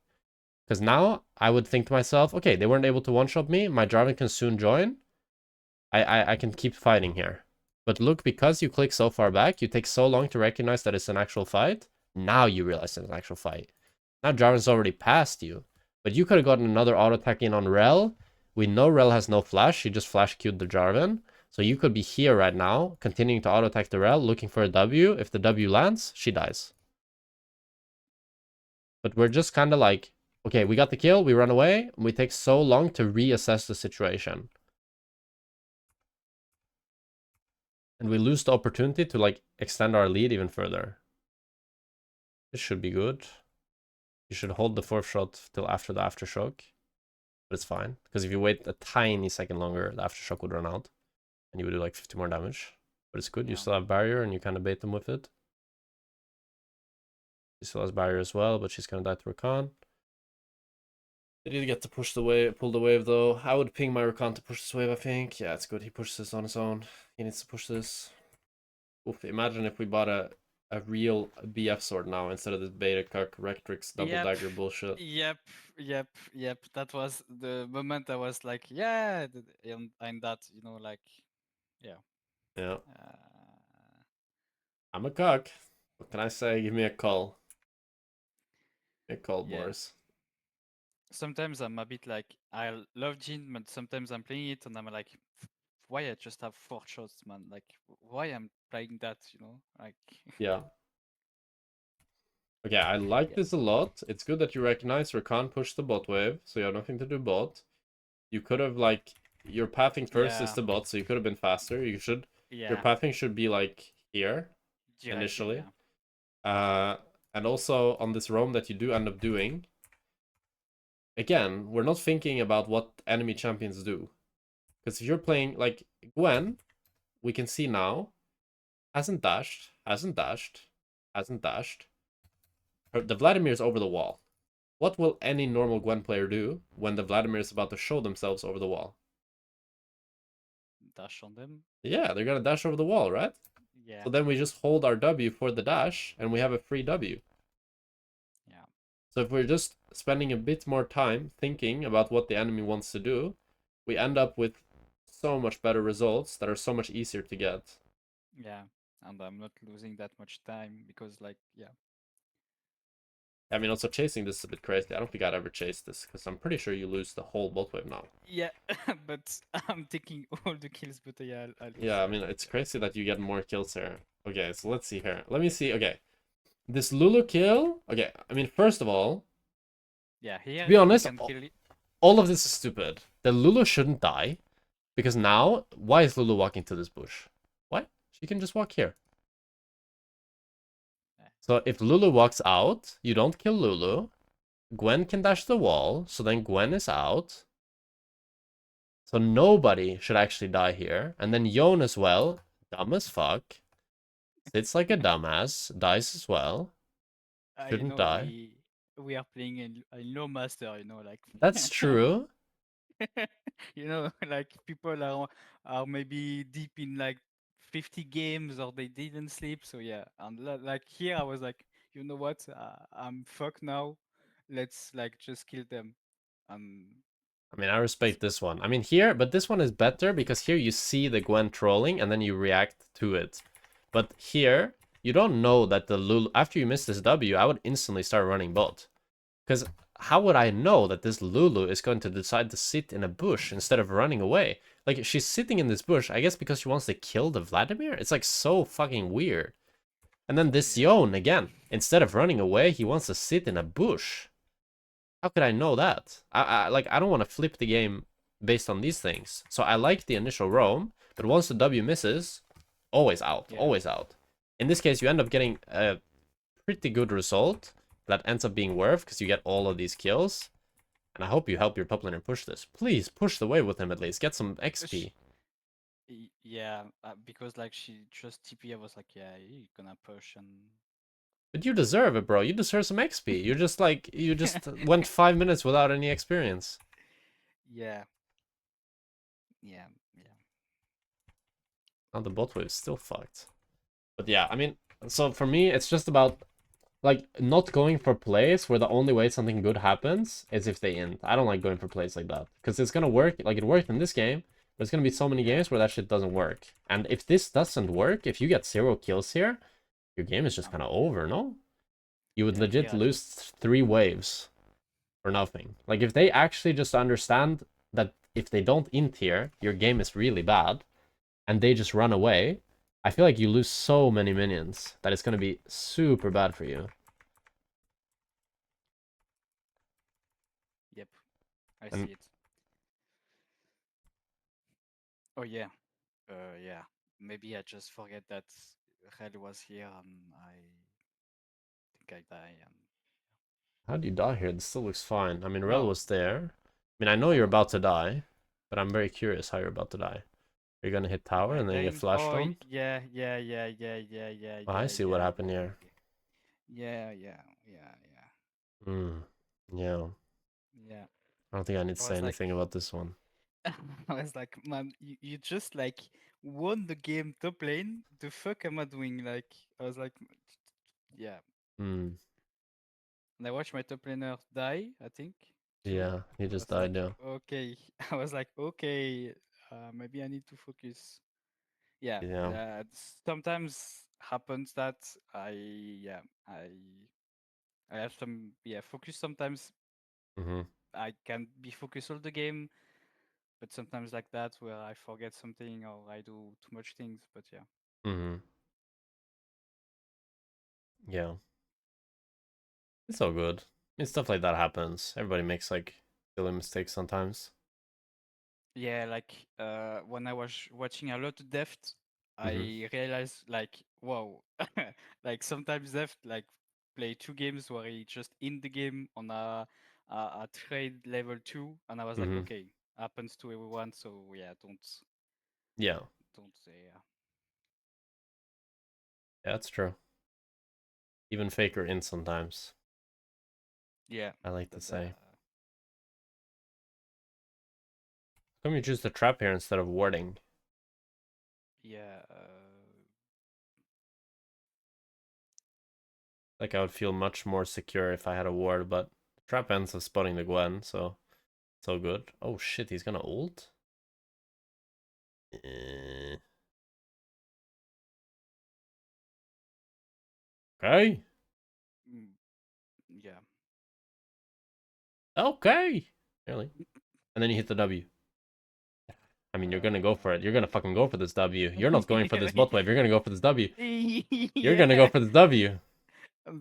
Because now, I would think to myself, okay, they weren't able to one-shot me. My Jarvan can soon join. I can keep fighting here. But look, because you click so far back, you take so long to recognize that it's an actual fight. Now you realize it's an actual fight. Now Jarvan's already past you. But you could have gotten another auto attack in on Rel. We know Rel has no flash. She just flash queued the Jarvan. So you could be here right now, continuing to auto attack the Rel, looking for a W. If the W lands, she dies. But we're just kind of like, okay, we got the kill, we run away, and we take so long to reassess the situation. And we lose the opportunity to like extend our lead even further. This should be good. You should hold the 4th shot till after the aftershock. But it's fine. Because if you wait a tiny second longer, the aftershock would run out. And you would do like 50 more damage. But it's good. You Yeah. still have barrier and you kind of bait them with it. She still has barrier as well, but she's gonna die to Rakan. Did he get to pull the wave though? I would ping my Rakan to push this wave, I think. Yeah, it's good. He pushes this on his own. He needs to push this. Oof, imagine if we bought a real BF sword now instead of this beta cuck Rectrix double Yep. dagger bullshit. Yep. That was the moment I was like, yeah, and that, like, yeah. Yeah. Uh, I'm a cuck. What can I say? Give me a call. A call, yeah. boys. Sometimes I'm a bit like, I love Jin, but sometimes I'm playing it and I'm like, why I just have 4 shots, man? Like, why I'm playing that, Like, Yeah. Okay, I like yeah. this a lot. It's good that you recognize Rakan pushed the bot wave, so you have nothing to do bot. You could have like your pathing first is Yeah. the bot, so you could have been faster. Your Yeah. pathing should be like here Directly, initially. yeah. And also on this roam that you do end up doing, again, we're not thinking about what enemy champions do. Because if you're playing like Gwen, we can see now, hasn't dashed, hasn't dashed, hasn't dashed. The Vladimir's over the wall. What will any normal Gwen player do when the Vladimir is about to show themselves over the wall? Dash on them. Yeah, they're gonna dash over the wall, right? Yeah. So then we just hold our W for the dash, and we have a free W. Yeah. So if we're just spending a bit more time thinking about what the enemy wants to do, we end up with so much better results that are so much easier to get. Yeah. And I'm not losing that much time because, like, yeah. I mean, also chasing this is a bit crazy. I don't think I'd ever chase this because I'm pretty sure you lose the whole bot wave now. Yeah, but I'm taking all the kills, but yeah, Yeah, I I'll mean, take it's that. crazy that you get more kills here. Okay, so let's see here. Let me see. Okay, this Lulu kill. Okay, I mean, first of all, Yeah, to here be you honest, can kill it. all of this is stupid. The Lulu shouldn't die because now, why is Lulu walking to this bush? What? She can just walk here. Uh, So if Lulu walks out, you don't kill Lulu. Gwen can dash the wall, so then Gwen is out. So nobody should actually die here. And then Yon as well, dumb as fuck, sits like a dumbass, dies as well. You Shouldn't know, die. we are playing a low master, you know, like That's true. you know, like people are maybe deep in like 50 games or they didn't sleep. So yeah, and like here I was like, you know what, I'm fucked now. Let's like just kill them. Um, I mean, I it's respect this one. I mean, here, but this one is better because here you see the Gwen trolling and then you react to it. But here, you don't know that the Lulu, after you miss this W, I would instantly start running bot. Because how would I know that this Lulu is going to decide to sit in a bush instead of running away? Like, she's sitting in this bush, I guess because she wants to kill the Vladimir? It's like so fucking weird. And then this yeah, Yon, again, instead of running away, he wants to sit in a bush. How could I know that? I don't want to flip the game based on these things. So I like the initial roam, but once the W misses, always out, yeah. always out. In this case, you end up getting a pretty good result that ends up being worth because you get all of these kills. And I hope you help your top laner push this. Please push the wave with him at least. Get some Sh- XP. yeah, because like she just TP, I was like, yeah, you're gonna push and But you deserve it, bro. You deserve some XP. You're just like, you just went 5 minutes without any experience. yeah, yeah, yeah, Now the bot wave is still fucked. But yeah, I mean, so for me, it's just about like not going for plays where the only way something good happens is if they end. I don't like going for plays like that because it's gonna work. Like it worked in this game, but it's gonna be so many yeah, games where that shit doesn't work. And if this doesn't work, if you get 0 kills here, your game is just kind of yeah, over. No, you would yeah. Here legit I lose just 3 waves for nothing. Like if they actually just understand that if they don't int here, your game is really bad, and they just run away. I feel like you lose so many minions that it's gonna be super bad for you. yep, I And see it. Oh yeah. Yeah. Maybe I just forget that Rel was here and I think I die and how do you die here? This still looks fine. I mean, Rel no. was there. I mean, I know Oh you're no. about to die, but I'm very curious how you're about to die. You're gonna hit Have tower I and then you get died? flashed Oh on. yeah, yeah, yeah, yeah, yeah, yeah, Oh, I yeah, see what yeah, happened yeah, here. yeah, yeah, yeah, yeah, Hmm. Yeah. yeah. I don't think I need to I say was like anything about this one. I was like, man, you just like won the game top lane. The fuck am I doing? Like I was like yeah. Hmm. And I watched my top laner die, I think, too. Yeah, he I just was like, died. Yeah. okay. I was like, okay, maybe I need to focus. Yeah, Yeah. sometimes happens that yeah, I have some, yeah, focus. Sometimes Mm-hmm. I can be focused all the game, but sometimes like that where I forget something or I do too much things. But yeah, Mm-hmm. Yeah. It's all good. I mean, stuff like that happens. Everybody makes like silly mistakes sometimes. yeah, like when I was watching a lot of Deft, Mm-hmm. I realized like wow, like sometimes Deft like play two games where he just in the game on a trade level two, and I was like, Mm-hmm. okay, happens to everyone, so yeah, Yeah. don't say Yeah, that's true. Even faker in sometimes. yeah, I like to but say. How come you choose the trap here instead of warding? yeah, Like I would feel much more secure if I had a ward, but trap ends up spotting the Gwen, so it's all good. Oh shit, he's gonna ult? Eh. Okay. mm, yeah, Okay. Really? And then you hit the W. I mean, you're gonna go for it. You're gonna fucking go for this W. You're not going for this bot wave. You're gonna go for this W. You're gonna go Yeah, for this W.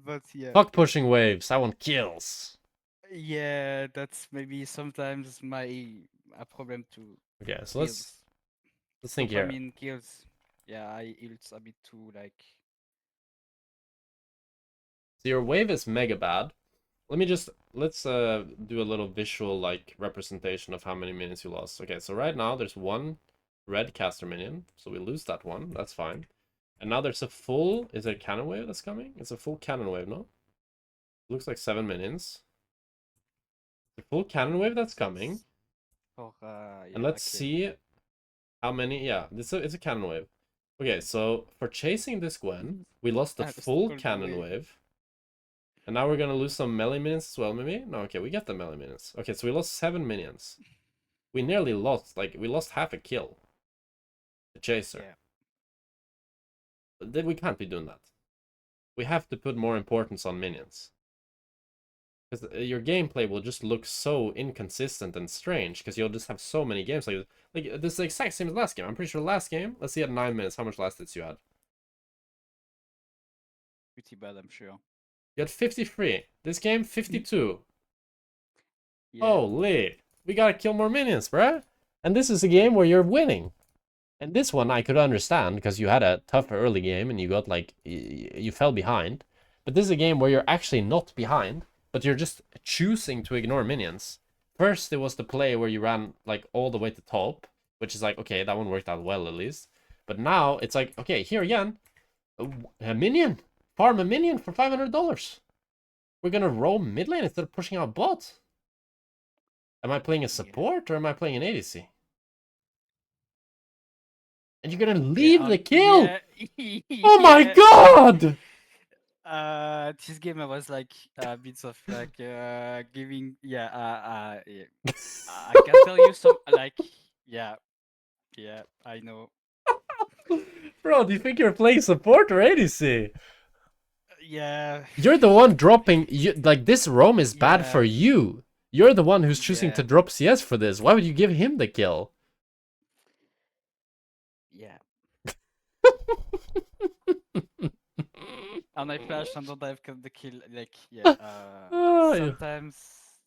but yeah, Fuck pushing waves. I want kills. yeah, that's maybe sometimes my a problem to Okay, so let's kills, think here. dopamine kills. Yeah, I it's a bit too like. So your wave is mega bad. Let's do a little visual like representation of how many minions you lost. Okay, so right now there's one red caster minion, so we lose that one. That's fine. And now there's a full. Is it a cannon wave that's coming? It's a full cannon wave, no? Looks like 7 minions. The full cannon wave that's coming. For And yeah, let's okay. see how many. Yeah, it's a cannon wave. Okay, so for chasing this Gwen, we lost the I just full called the cannon wave. wave. And now we're gonna lose some melee minions as well, maybe? No, okay, we get the melee minions. Okay, so we lost 7 minions. We nearly lost, like, we lost half a kill. The chaser. Yeah, But we can't be doing that. We have to put more importance on minions. Because your gameplay will just look so inconsistent and strange, because you'll just have so many games like this is the exact same as last game. I'm pretty sure last game, let's see at 9 minutes, how much last hits you had? pretty bad, I'm sure. You had 53. This game, 52. Yeah, Holy. We gotta kill more minions, bruh. And this is a game where you're winning. And this one I could understand because you had a tougher early game and you got like you fell behind. But this is a game where you're actually not behind, but you're just choosing to ignore minions. First, it was the play where you ran like all the way to top, which is like okay, that one worked out well at least. But now it's like okay, here again, a minion, farm a minion for $500. We're gonna roam mid lane instead of pushing out bot. Am I playing a yeah, support or am I playing an ADC? And you're gonna yeah, leave the kill! yeah, Oh my yeah. god! This game I was like a bit of like giving yeah yeah. I can tell you some like yeah yeah I know Bro, do you think you're playing support or ADC? yeah You're the one dropping. Like, this roam is bad yeah for you. You're the one who's choosing to yeah drop CS for this. Why would you give him the kill? yeah and I flash and don't have the kill like yeah Oh, yeah. sometimes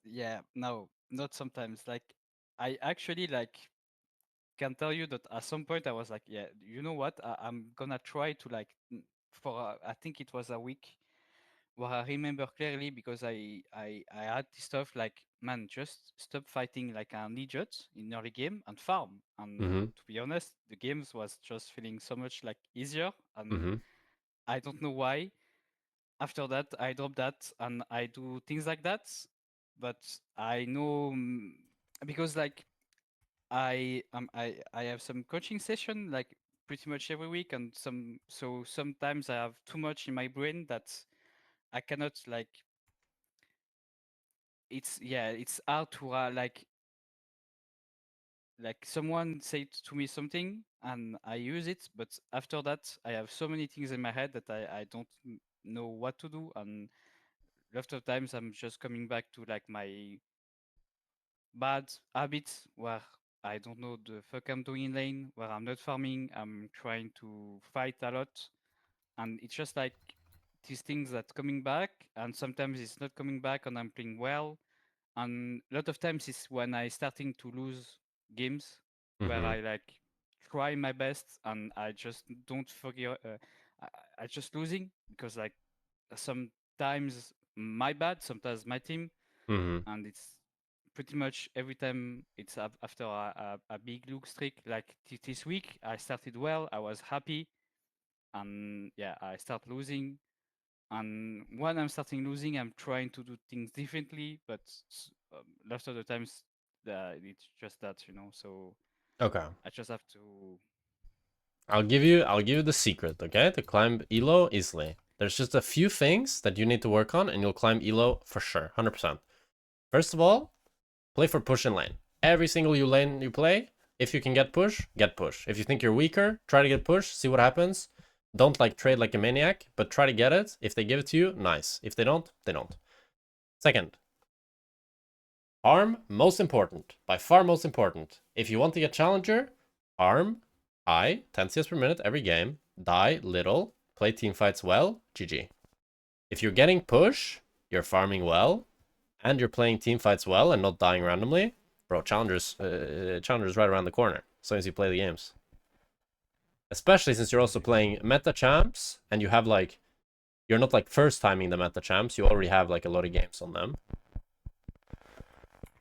yeah no not sometimes like I actually like can tell you that at some point I was like, yeah, you know what? I'm gonna try to like for I think it was a week where I remember clearly because I had this stuff like, man, just stop fighting like an idiot in early game and farm. And Mm-hmm. to be honest, the games was just feeling so much like easier, and Mm-hmm. I don't know why. After that, I drop that and I do things like that, but I know because like I have some coaching session like pretty much every week, and sometimes I have too much in my brain that I cannot like. It's yeah, it's hard to like someone say to me something and I use it, but after that I have so many things in my head that I don't know what to do, and a lot of times I'm just coming back to like my bad habits where I don't know the fuck I'm doing in lane, where I'm not farming, I'm trying to fight a lot, and it's just like these things that coming back, and sometimes it's not coming back, and I'm playing well, and a lot of times it's when I starting to lose games where Mm-hmm. I like try my best and I just don't forget, I just losing because like sometimes my bad, sometimes my team, Mm-hmm. and it's pretty much every time it's after a big look streak. Like this week, I started well, I was happy, and yeah, I start losing. And when I'm starting losing, I'm trying to do things differently, but lots of the times it's just that, you know. So Okay. I just have to. I'll give you the secret, okay? To climb Elo easily. There's just a few things that you need to work on and you'll climb Elo for sure. 100%. First of all, play for push and lane. Every single lane you play, if you can get push, get push. If you think you're weaker, try to get push, see what happens. Don't like trade like a maniac, but try to get it. If they give it to you, nice. If they don't, they don't. Second, Farm, most important. By far most important. If you want to get challenger, farm high, 10 CS per minute every game, die little, play team fights well, GG. If you're getting push, you're farming well, and you're playing team fights well and not dying randomly, bro, challenger's right around the corner, as long as you play the games. Especially since you're also playing meta champs, and you have like, you're not like first timing the meta champs, you already have like a lot of games on them.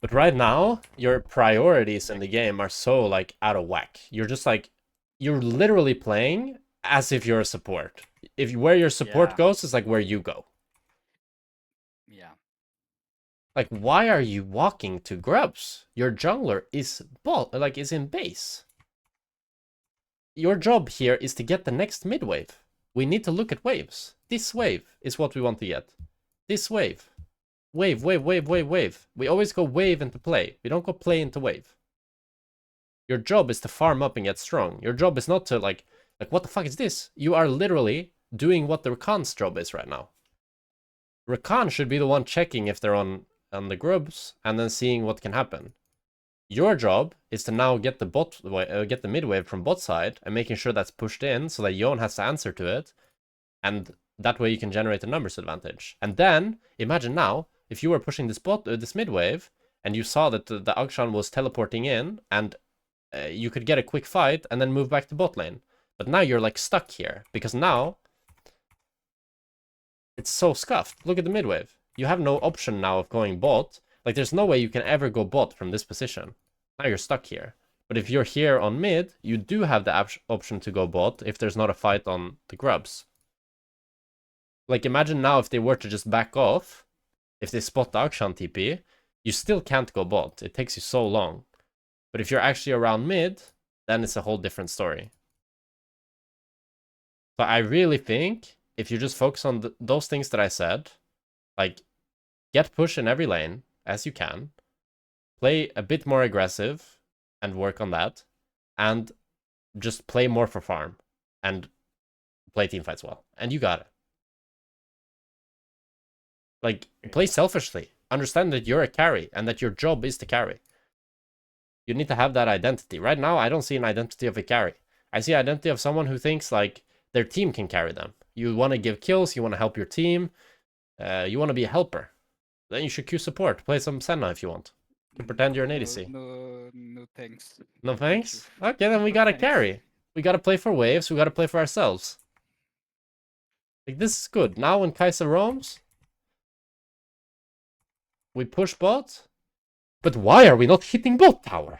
But right now, your priorities in the game are so like out of whack. You're just like, you're literally playing as if you're a support. If where your support goes is like where you go. Yeah. Like, why are you walking to grubs? Your jungler is is in base. Your job here is to get the next mid wave. We need to look at waves. This wave is what we want to get. This wave. Wave, wave, wave, wave, wave. We always go wave into play. We don't go play into wave. Your job is to farm up and get strong. Your job is not to like what the fuck is this? You are literally doing what the Rakan's job is right now. Rakan should be the one checking if they're on the grubs and then seeing what can happen. Your job is to now get the mid wave from bot side and making sure that's pushed in so that Yon has to answer to it, and that way you can generate a numbers advantage. And then imagine now if you were pushing this mid wave and you saw that the Akshan was teleporting in and you could get a quick fight and then move back to bot lane. But now you're like stuck here because now it's so scuffed. Look at the mid wave. You have no option now of going bot. Like there's no way you can ever go bot from this position. Now you're stuck here. But if you're here on mid, you do have the option to go bot if there's not a fight on the grubs. Like imagine now if they were to just back off, if they spot the Akshan TP, you still can't go bot. It takes you so long. But if you're actually around mid, then it's a whole different story. So I really think if you just focus on those things that I said, like get push in every lane as you can, play a bit more aggressive and work on that, and just play more for farm and play team fights well. And you got it. Like, play selfishly. Understand that you're a carry and that your job is to carry. You need to have that identity. Right now, I don't see an identity of a carry. I see identity of someone who thinks like their team can carry them. You want to give kills, you want to help your team, you want to be a helper. Then you should queue support. Play some Senna if you want. You can pretend you're an ADC. No thanks. No thanks? Okay, then we gotta carry. We gotta play for waves, we gotta play for ourselves. Like, this is good. Now when Kai'Sa roams, we push bot. But why are we not hitting bot tower?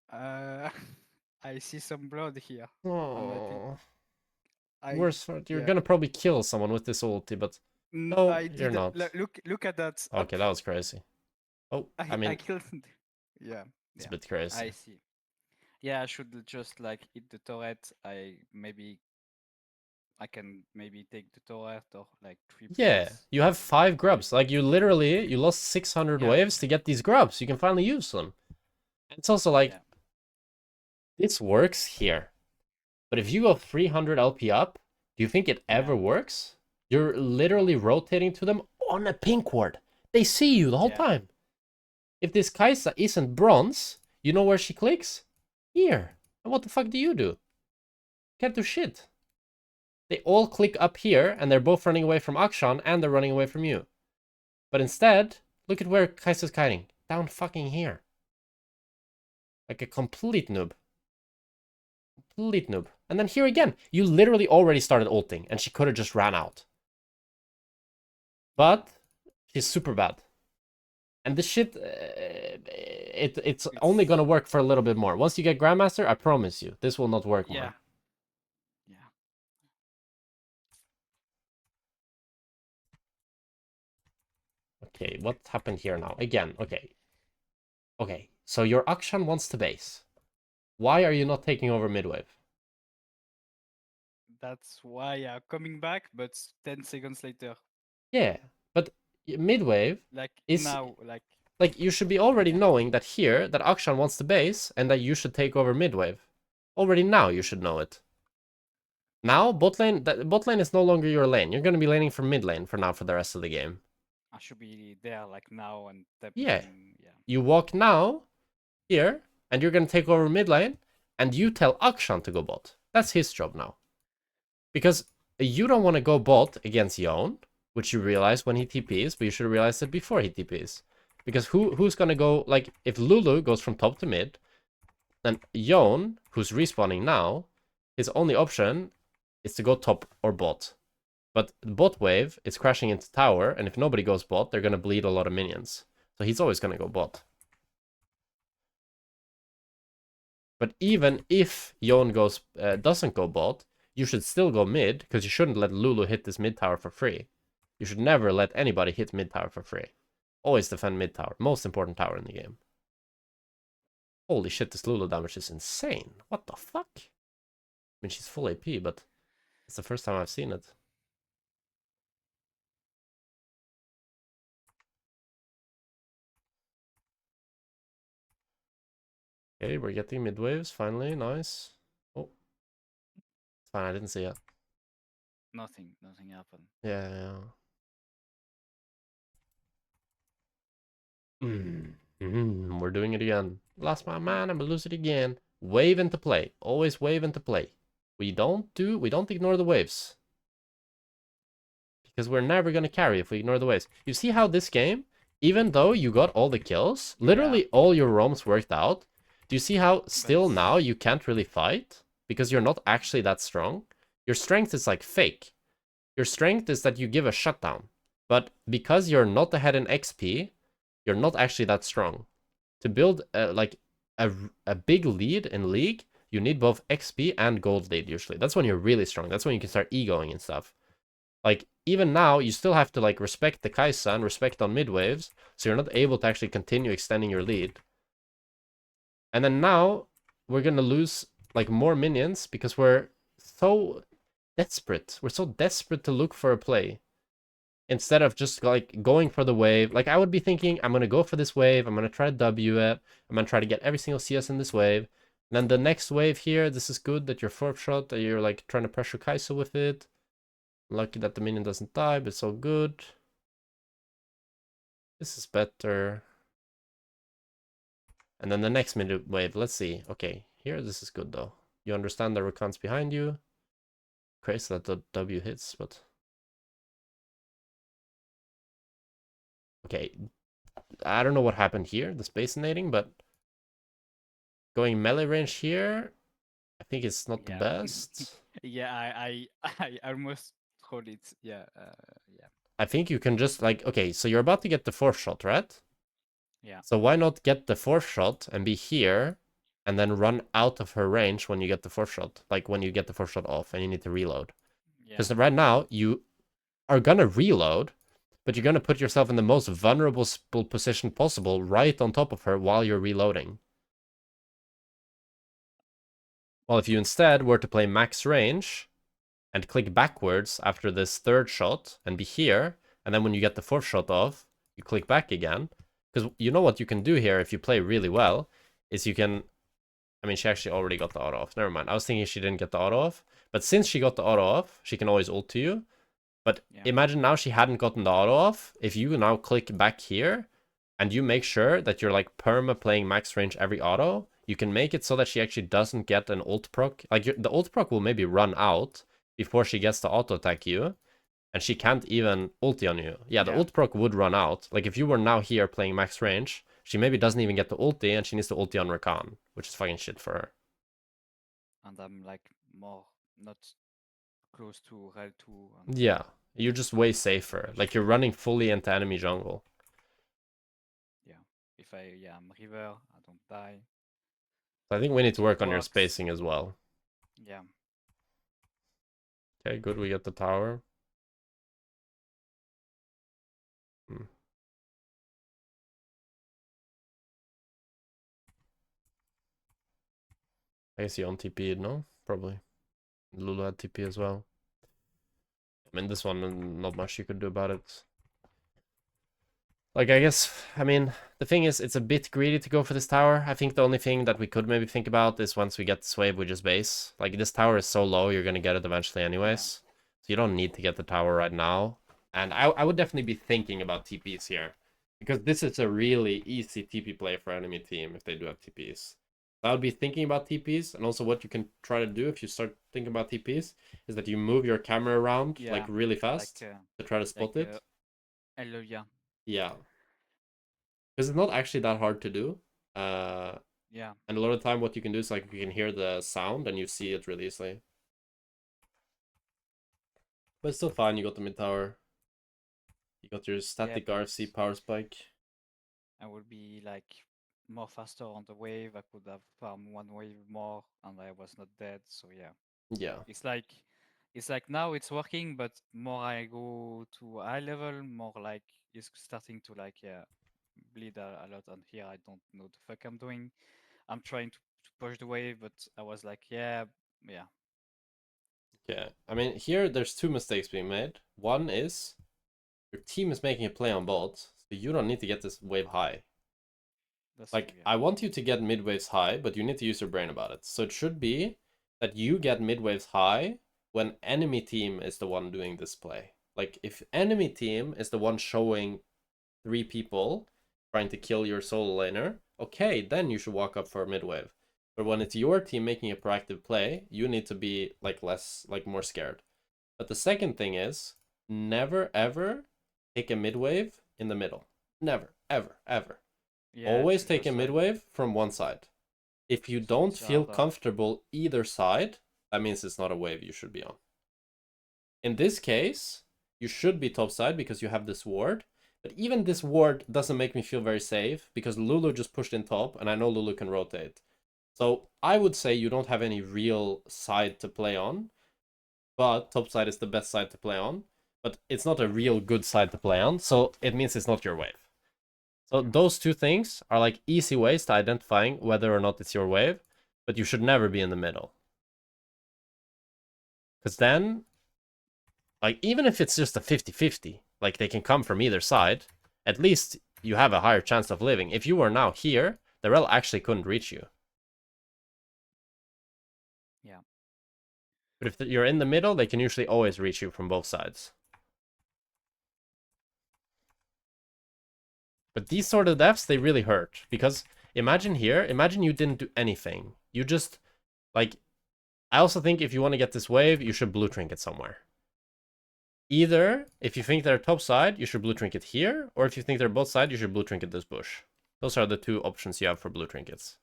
I see some blood here. Oh. Worse, you're gonna probably kill someone with this ulti, but no, you're not. Look at that. Okay, that was crazy. Oh, I mean, I killed. Yeah, it's a bit crazy. I see. Yeah, I should just like hit the turret. I can maybe take the turret or like 3 Yeah, plates. you have 5 grubs. Like you lost 600 waves to get these grubs. You can finally use them. And it's also like this works here. But if you go 300 LP up, do you think it ever works? You're literally rotating to them on a pink ward. They see you the whole time. If this Kai'Sa isn't bronze, you know where she clicks? Here. And what the fuck do? Can't do shit. They all click up here, and they're both running away from Akshan, and they're running away from you. But instead, look at where Kai'Sa's kiting. Down fucking here. Like a complete noob. Complete noob. And then here again, you literally already started ulting, and she could have just ran out. But she's super bad. And this shit, it's only gonna work for a little bit more. Once you get Grandmaster, I promise you, this will not work more. Yeah. Okay, what happened here now? Again, okay. Okay, so your Akshan wants to base. Why are you not taking over midwave? That's why I'm coming back, but 10 seconds later. Yeah, but midwave is now, like you should be already knowing that here that Akshan wants to base and that you should take over midwave. Already now you should know it. Now bot lane is no longer your lane. You're gonna be laning for mid lane for now for the rest of the game. I should be there like now and Yeah. tapping. Yeah. You walk now, here, and you're gonna take over mid lane, and you tell Akshan to go bot. That's his job now. Because you don't want to go bot against Yon, which you realize when he TPs, but you should have realized it before he TPs. Because who's gonna go, like, if Lulu goes from top to mid, then Yon, who's respawning now, his only option is to go top or bot. But the bot wave is crashing into tower, and if nobody goes bot, they're gonna bleed a lot of minions. So he's always gonna go bot. But even if Yon doesn't go bot, you should still go mid, because you shouldn't let Lulu hit this mid tower for free. You should never let anybody hit mid tower for free. Always defend mid tower. Most important tower in the game. Holy shit, this Lulu damage is insane. What the fuck? I mean, she's full AP, but it's the first time I've seen it. Okay, we're getting mid waves, finally. Nice. Oh. It's fine, I didn't see it. Nothing happened. Yeah. We're doing it again. Lost my mind, I'm gonna lose it again. Wave into play. Always wave into play. We don't ignore the waves. Because we're never gonna carry if we ignore the waves. You see how this game, even though you got all the kills, literally all your roams worked out. Do you see how still now you can't really fight? Because you're not actually that strong. Your strength is like fake. Your strength is that you give a shutdown. But because you're not ahead in XP, you're not actually that strong. To build like a big lead in League, you need both XP and gold lead usually. That's when you're really strong. That's when you can start egoing and stuff. Like, even now, you still have to, like, respect the Kai'Sa and respect on mid waves, so you're not able to actually continue extending your lead. And then now, we're gonna lose, like, more minions because we're so desperate. We're so desperate to look for a play. Instead of just, like, going for the wave. Like, I would be thinking, I'm gonna go for this wave, I'm gonna try to W it, I'm gonna try to get every single CS in this wave. And then the next wave here, this is good that you're 4th shot, that you're, like, trying to pressure Kai'Sa with it. Lucky that the minion doesn't die, but it's all good. This is better. And then the next mid wave, let's see. Okay, here this is good though. You understand the Rakan's behind you. Crazy that the W hits, but... Okay, I don't know what happened here, the spacinating, but... Going melee range here, I think it's not the best. Yeah, I almost hold it. Yeah. I think you can just, like, okay, so you're about to get the 4th shot, right? Yeah. So why not get the 4th shot and be here, and then run out of her range when you get the 4th shot? Like, when you get the 4th shot off and you need to reload. Because right now, you are gonna reload, but you're gonna put yourself in the most vulnerable position possible right on top of her while you're reloading. Well, if you instead were to play max range and click backwards after this 3rd shot and be here, and then when you get the 4th shot off, you click back again. Because you know what you can do here if you play really well, is you can... I mean, she actually already got the auto off. Never mind. I was thinking she didn't get the auto off. But since she got the auto off, she can always ult to you. But imagine now she hadn't gotten the auto off. If you now click back here, and you make sure that you're like perma playing max range every auto, you can make it so that she actually doesn't get an ult proc. Like, the ult proc will maybe run out before she gets to auto attack you. And she can't even ulti on you. Yeah, the ult proc would run out. Like, if you were now here playing max range, she maybe doesn't even get the ulti, and she needs to ulti on Rakan, which is fucking shit for her. And I'm, like, more not close to Rel 2. Yeah, you're just way safer. Like, you're running fully into enemy jungle. Yeah, if I'm river, I don't die. So I think we need to work on your spacing as well. Yeah. Okay, good, we get the tower. I guess you on TP'd, no? Probably. Lulu had TP as well. I mean, this one, not much you could do about it. Like, I guess, I mean, the thing is, it's a bit greedy to go for this tower. I think the only thing that we could maybe think about is once we get this wave, we just base. Like, this tower is so low, you're gonna get it eventually anyways. So you don't need to get the tower right now. And I would definitely be thinking about TPs here. Because this is a really easy TP play for enemy team if they do have TPs. I would be thinking about TPs, and also what you can try to do if you start thinking about TPs is that you move your camera around like Yeah, really like fast to try to spot it. Elolia. Yeah, because it's not actually that hard to do. Uh, Yeah, and a lot of the time, what you can do is like you can hear the sound and you see it really easily. But it's still fine. You got the mid tower. You got your yeah, static but RFC power spike. I would be like more faster on the wave. I could have farmed one wave more, and I was not dead. So yeah, Yeah. it's like now it's working, but more I go to high level, more like it's starting to like bleed a lot. And here I don't know the fuck I'm doing. I'm trying to push the wave, but I was like, yeah, Yeah. I mean, here there's two mistakes being made. One is your team is making a play on bot, so you don't need to get this wave high. that's true. Like, Yeah, I want you to get mid waves high, but you need to use your brain about it. So it should be that you get mid waves high when enemy team is the one doing this play. Like, if enemy team is the one showing 3 people trying to kill your solo laner, okay, then you should walk up for a mid wave. But when it's your team making a proactive play, you need to be like less, like more scared. But the second thing is never ever take a mid wave in the middle. Never, ever, ever. yeah, Always take a just mid like wave from one side. If you so don't it's feel harder. comfortable either side, that means it's not a wave you should be on. In this case, you should be top side because you have this ward. But even this ward doesn't make me feel very safe because Lulu just pushed in top and I know Lulu can rotate. So I would say you don't have any real side to play on, but top side is the best side to play on. But it's not a real good side to play on, so it means it's not your wave. So Yeah, those two things are like easy ways to identifying whether or not it's your wave, but you should never be in the middle. Because then, like, even if it's just a 50-50, like they can come from either side, at least you have a higher chance of living. If you were now here, the rel actually couldn't reach you. yeah, But if you're in the middle, they can usually always reach you from both sides. But these sort of deaths, they really hurt. Because imagine here, imagine you didn't do anything. You just, like, I also think if you want to get this wave, you should blue trinket somewhere. Either, if you think they're top side, you should blue trinket here, or if you think they're both side, you should blue trinket this bush. Those are the two options you have for blue trinkets.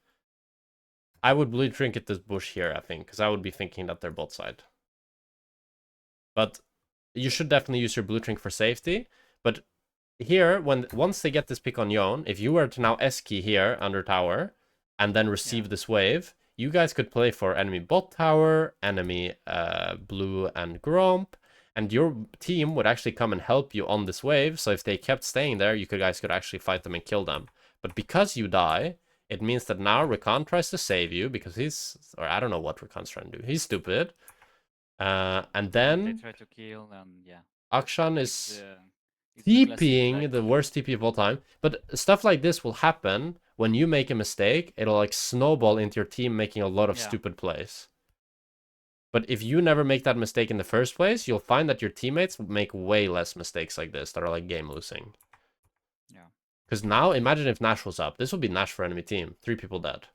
I would blue trinket this bush here, I think, because I would be thinking that they're both side. But you should definitely use your blue trinket for safety. But here, once they get this pick on Yon, if you were to now S-key here under tower, and then receive yeah, this wave, you guys could play for enemy bot tower, enemy blue and Gromp, and your team would actually come and help you on this wave. So if they kept staying there, you guys could actually fight them and kill them. But because you die, it means that now Rakan tries to save you because or I don't know what Rakan's trying to do. He's stupid. And yeah. They then try to kill, and yeah, Akshan it's is the it's the classic TPing like the worst TP of all time. But stuff like this will happen when you make a mistake. It'll like snowball into your team making a lot of yeah, stupid plays. But if you never make that mistake in the first place, you'll find that your teammates make way less mistakes like this that are like game losing. yeah. Because now, imagine if Nash was up. This would be Nash for enemy team. 3 people dead.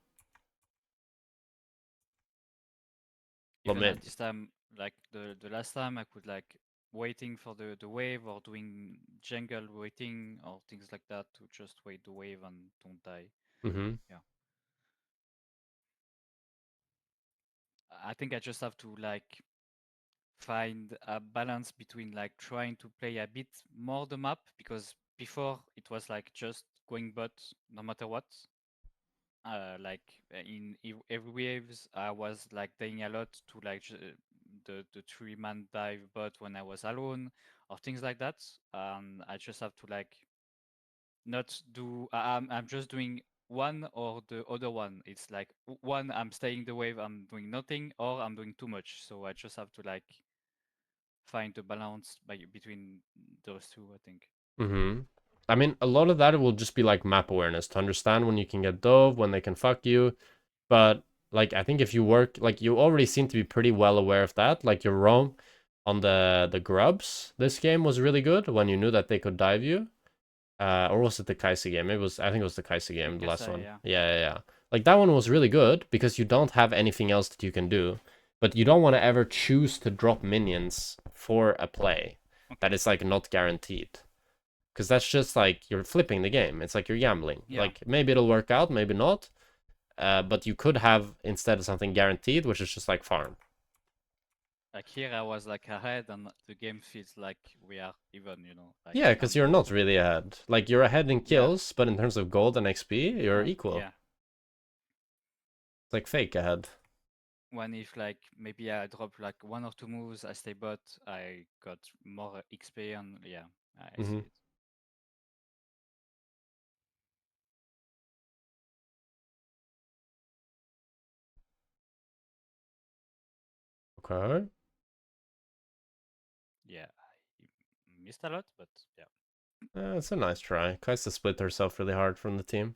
Well, Even at maybe. this time, like the last time, I could like waiting for the wave or doing jungle waiting or things like that to just wait the wave and don't die. Mm-hmm. Yeah, I think I just have to like find a balance between like trying to play a bit more the map because before it was like just going bot no matter what. Like in every waves, I was like dying a lot to like the 3-man dive bot when I was alone or things like that. I just have to like not do. I'm just doing one or the other one. It's like one I'm staying the wave, I'm doing nothing, or I'm doing too much. So I just have to like find the balance between those two, I think. Mm-hmm. I mean, a lot of that will just be like map awareness to understand when you can get dove, when they can fuck you. But like, I think if you work, like, you already seem to be pretty well aware of that. Like, your roam, on the grubs, this game was really good when you knew that they could dive you. Or was it the Kaisi game? I think it was the Kaisi game, the last one. Yeah. Yeah. Like that one was really good because you don't have anything else that you can do. But you don't want to ever choose to drop minions for a play that is like not guaranteed. Because that's just like you're flipping the game. It's like you're gambling. Yeah. Like maybe it'll work out, maybe not. But you could have instead something guaranteed, which is just like farm. Like here, I was like ahead, and the game feels like we are even, you know. Like Yeah, because you're not really ahead. Like you're ahead in kills, but in terms of gold and XP, you're equal. Yeah. It's like fake ahead. When if like maybe I drop like 1 or 2 moves, I stay bot, I got more XP, and yeah, I see it. Okay. Yeah, I missed a lot, but yeah. It's a nice try. Kaisa split herself really hard from the team.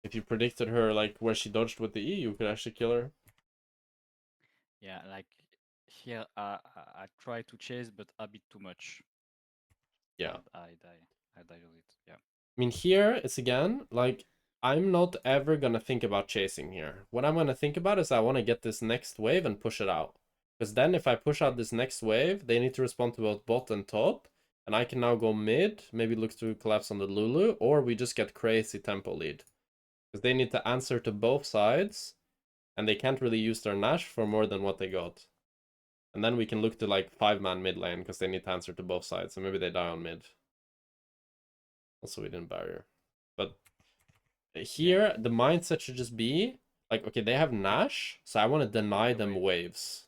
If you predicted her like where she dodged with the E, you could actually kill her. Yeah, like here I try to chase, but a bit too much. Yeah. And I die with it. Yeah. I mean, here it's again like I'm not ever gonna think about chasing here. What I'm gonna think about is I want to get this next wave and push it out. Because then if I push out this next wave, they need to respond to both bot and top. And I can now go mid, maybe look to collapse on the Lulu, or we just get crazy tempo lead. Because they need to answer to both sides, and they can't really use their Nash for more than what they got. And then we can look to like 5-man mid lane, because they need to answer to both sides, so maybe they die on mid. Also, we didn't barrier. But here, the mindset should just be, like, okay, they have Nash, so I want to deny them waves.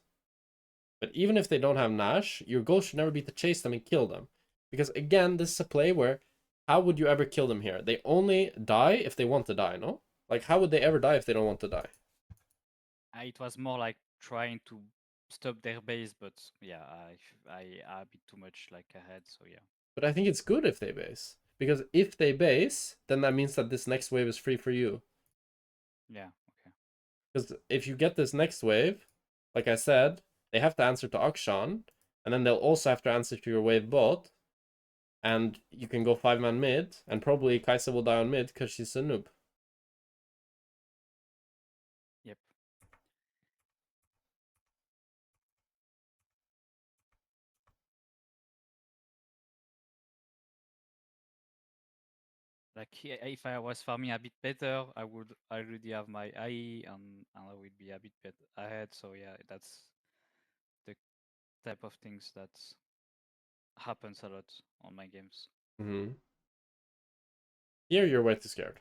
But even if they don't have Nash, your goal should never be to chase them and kill them. Because again, this is a play where, how would you ever kill them here? They only die if they want to die, no? Like, how would they ever die if they don't want to die? It was more like trying to stop their base, but yeah, I a bit too much like ahead, so yeah. But I think it's good if they base. Because if they base, then that means that this next wave is free for you. Yeah, okay. Because if you get this next wave, like I said, they have to answer to Akshan, and then they'll also have to answer to your wave bot, and you can go 5-man mid, and probably Kaisa will die on mid because she's a noob. Yep. Like if I was farming a bit better, I would already have my IE, and I would be a bit better ahead. So yeah, that's the type of things that happens a lot on my games. Here, you're way too scared.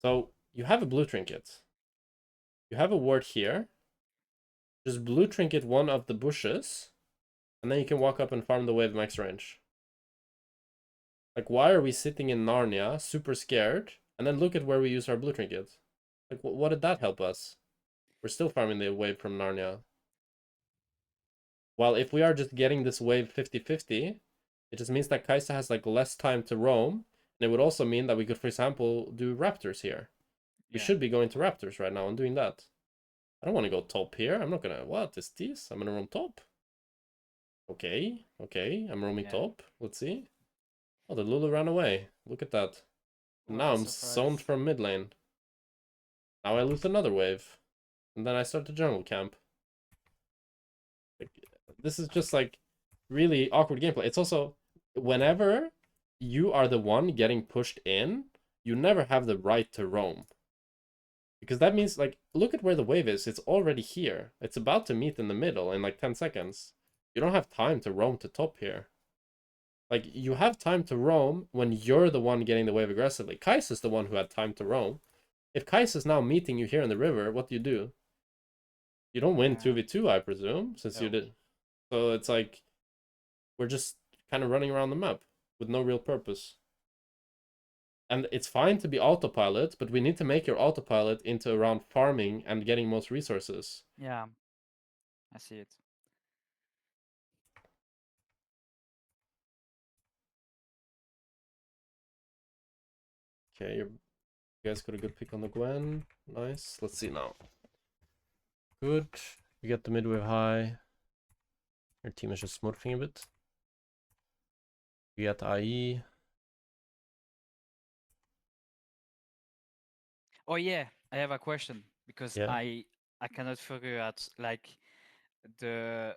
So, you have a blue trinket. You have a ward here. Just blue trinket one of the bushes, and then you can walk up and farm the wave max range. Like, why are we sitting in Narnia, super scared, and then look at where we use our blue trinket? Like, what did that help us? We're still farming the wave from Narnia. While if we are just getting this wave 50-50, it just means that Kaisa has like less time to roam, and it would also mean that we could, for example, do Raptors here. We should be going to Raptors right now and doing that. I don't want to go top here. I'm not gonna... What is this? I'm gonna roam top. Okay, I'm roaming top. Let's see. Oh, the Lulu ran away. Look at that. Now I'm zoned from mid lane. Now I lose another wave. And then I start the jungle camp. Like, this is just like really awkward gameplay. It's also, whenever you are the one getting pushed in, you never have the right to roam. Because that means, like, look at where the wave is. It's already here. It's about to meet in the middle in like 10 seconds. You don't have time to roam to top here. Like, you have time to roam when you're the one getting the wave aggressively. Kais is the one who had time to roam. If Kais is now meeting you here in the river, what do? You don't win 2v2, I presume, since you did. So it's like, we're just kind of running around the map with no real purpose. And it's fine to be autopilot, but we need to make your autopilot into around farming and getting most resources. Yeah, I see it. Okay, you guys got a good pick on the Gwen. Nice. Let's see now. Good. We get the midway high. Your team is just smurfing a bit. You get IE. Oh yeah, I have a question because Yeah. I cannot figure out like the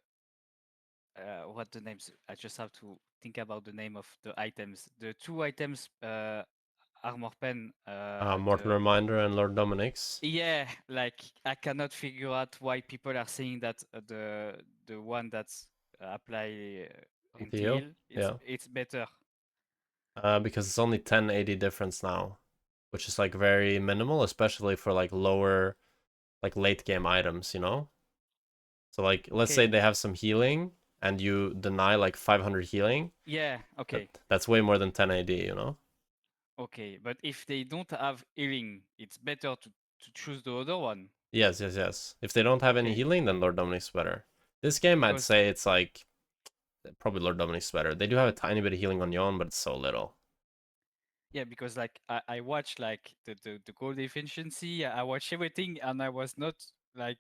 what the names. I just have to think about the name of the items. The two items, armor pen, Mortal the Reminder and Lord Dominic's. yeah, like I cannot figure out why people are saying that the one that's apply Anti-heal. anti-heal, Yeah. it's better. Because it's only 10 AD difference now, which is like very minimal, especially for like lower, like late game items, you know? So like, let's say Okay, they have some healing and you deny like 500 healing, yeah, okay, that's way more than 10 AD, you know? okay. But if they don't have healing, it's better to choose the other one. Yes, yes, yes. If they don't have any Okay, healing, then Lord Dominic's better. This game, I'd because say it's like probably Lord Dominic's better. They do have a tiny bit of healing on Yon, but it's so little. yeah, because like I watched like the gold efficiency, I watched everything, and I was not like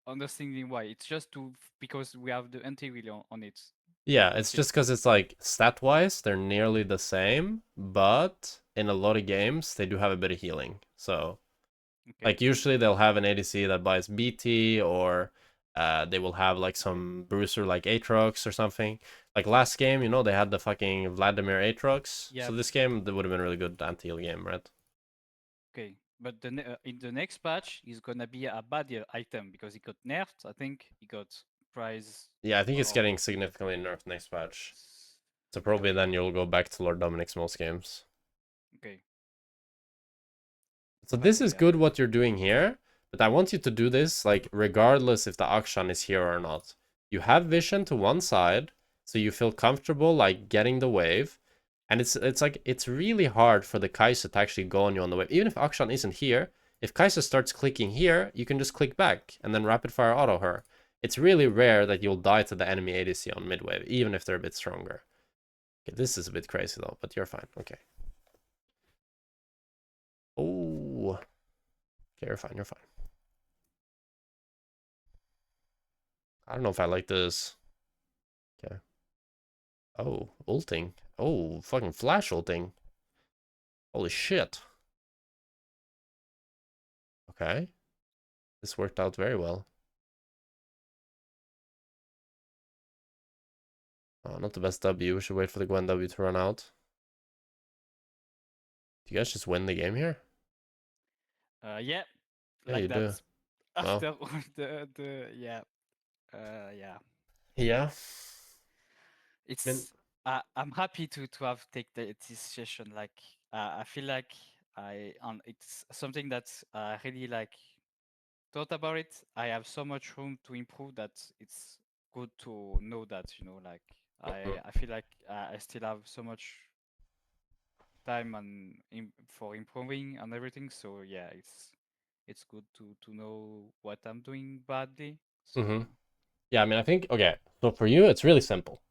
understanding why. It's just because we have the anti-heal on it. Yeah, it's That's it. just because it's like stat wise, they're nearly the same, but in a lot of games, they do have a bit of healing. So, Okay. like, usually they'll have an ADC that buys BT, or they will have like some bruiser like Aatrox or something. Like last game, you know, they had the fucking Vladimir Aatrox. So Yeah. this game, that would have been a really good anti heal game, right? Okay. But in the next patch, is gonna be a bad item because it got nerfed. I think he got prize. Yeah, I think it's Oh, getting significantly nerfed next patch. So probably then you'll go back to Lord Dominic's most games. okay. So But this is yeah. good what you're doing here, but I want you to do this like regardless if the Akshan is here or not. You have vision to one side, so you feel comfortable like getting the wave, and it's like it's really hard for the Kai'Sa to actually go on you on the wave. Even if Akshan isn't here, if Kai'Sa starts clicking here, you can just click back and then rapid fire auto her. It's really rare that you'll die to the enemy ADC on mid wave, even if they're a bit stronger. Okay, this is a bit crazy though, but you're fine. Okay. Oh, okay, you're fine. You're fine. I don't know if I like this. Okay. Oh, ulting. Oh, fucking flash ulting. Holy shit. Okay. This worked out very well. Oh, not the best W. We should wait for the Gwen W to run out. Do you guys just win the game here? Yeah. Yeah, you Like that. do. Well, After all the yeah. Yeah. yeah. I mean, It's I'm happy to have take this session. Like I feel like it's something that I really like thought about it. I have so much room to improve that it's good to know that, like I feel like I still have so much time and for improving and everything. So yeah, it's good to know what I'm doing badly. mm-hmm. So Yeah, I mean, I think, okay. So for you, it's really simple.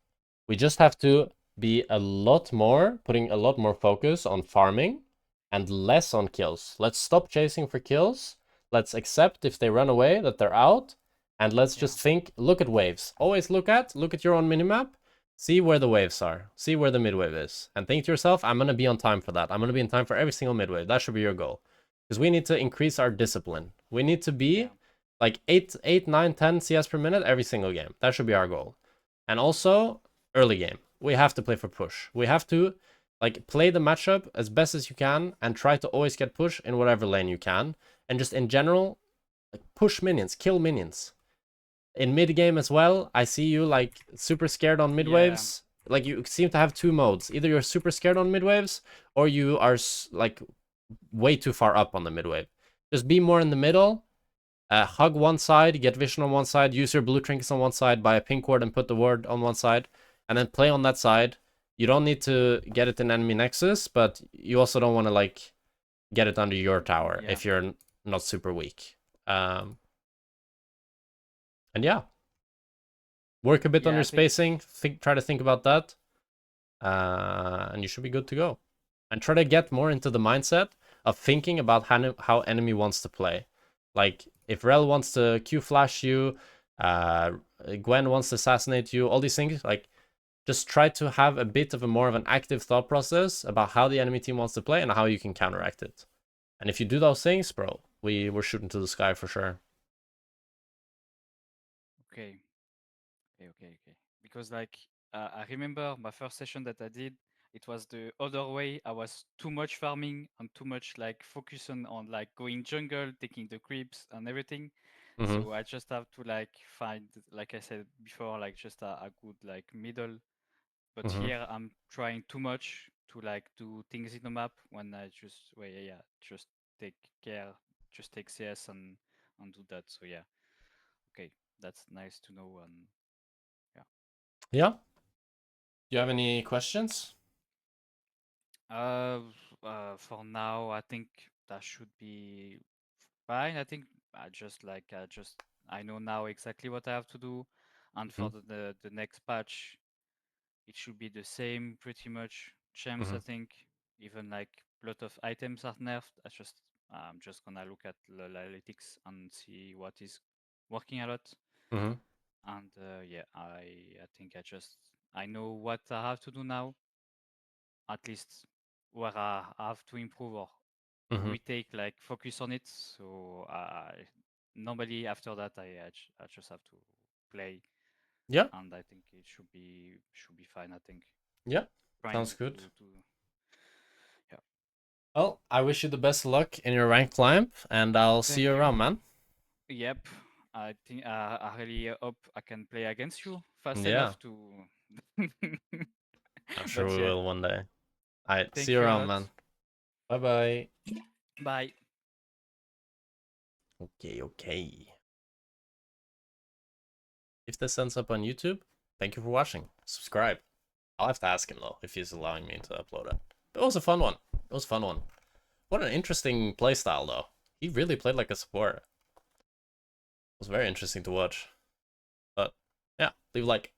We just have to be putting a lot more focus on farming and less on kills. Let's stop chasing for kills. Let's accept if they run away that they're out. And let's yeah, just look at waves. Always look at your own minimap. See where the waves are. See where the mid wave is. And think to yourself, I'm going to be on time for that. I'm going to be in time for every single mid wave. That should be your goal. Because we need to increase our discipline. We need to be yeah, like 8, 9, 10 CS per minute every single game. That should be our goal. And also, early game. We have to play for push. We have to like play the matchup as best as you can and try to always get push in whatever lane you can. And just in general, like push minions, kill minions. In mid game as well, I see you like super scared on mid yeah, waves. Like you seem to have two modes. Either you're super scared on mid waves, or you are like way too far up on the mid wave. Just be more in the middle. Hug one side, get vision on one side, use your blue trinkets on one side, buy a pink ward and put the ward on one side, and then play on that side. You don't need to get it in enemy nexus, but you also don't want to like get it under your tower yeah, if you're not super weak. And yeah, work a bit on yeah. your I think spacing. Try to think about that, and you should be good to go. And try to get more into the mindset of thinking about how enemy wants to play. Like if Rel wants to Q flash you, uh, Gwen wants to assassinate you, all these things. Like, just try to have a bit of a more of an active thought process about how the enemy team wants to play and how you can counteract it. And if you do those things, bro, we're shooting to the sky for sure. Okay. Okay. Because like I remember my first session that I did, it was the other way. I was too much farming and too much like focusing on like going jungle, taking the creeps and everything. Mm-hmm. So I just have to like find, like I said before, like just a good like middle. But Mm-hmm. here I'm trying too much to like do things in the map when I just, well, yeah, just take care, just take CS and do that. So yeah, okay, that's nice to know. And yeah. Yeah. Do you have any questions? Uh, for now, I think that should be fine. I think I know now exactly what I have to do, and Mm-hmm. for the next patch, it should be the same pretty much. Gems, Mm-hmm. I think, even like a lot of items are nerfed. I'm just gonna look at the analytics and see what is working a lot. Mm-hmm. And yeah, I think I know what I have to do now, at least where I have to improve or Mm-hmm. retake like focus on it. So normally after that I just have to play, Yeah. and I think it should be fine. I think Yeah. trying Sounds good. to yeah. Well, I wish you the best of luck in your rank climb, and I'll see you Thank you. around, man. Yep. I think I really hope I can play against you fast Yeah. enough to. I'm sure But we yeah, will one day. Alright, see you thank you a around, lot. man. Bye bye. Bye. Okay, okay. If this ends up on YouTube, thank you for watching. Subscribe. I'll have to ask him though if he's allowing me to upload it. It was a fun one. It was a fun one. What an interesting playstyle though. He really played like a support. It was very interesting to watch. But yeah, leave a like.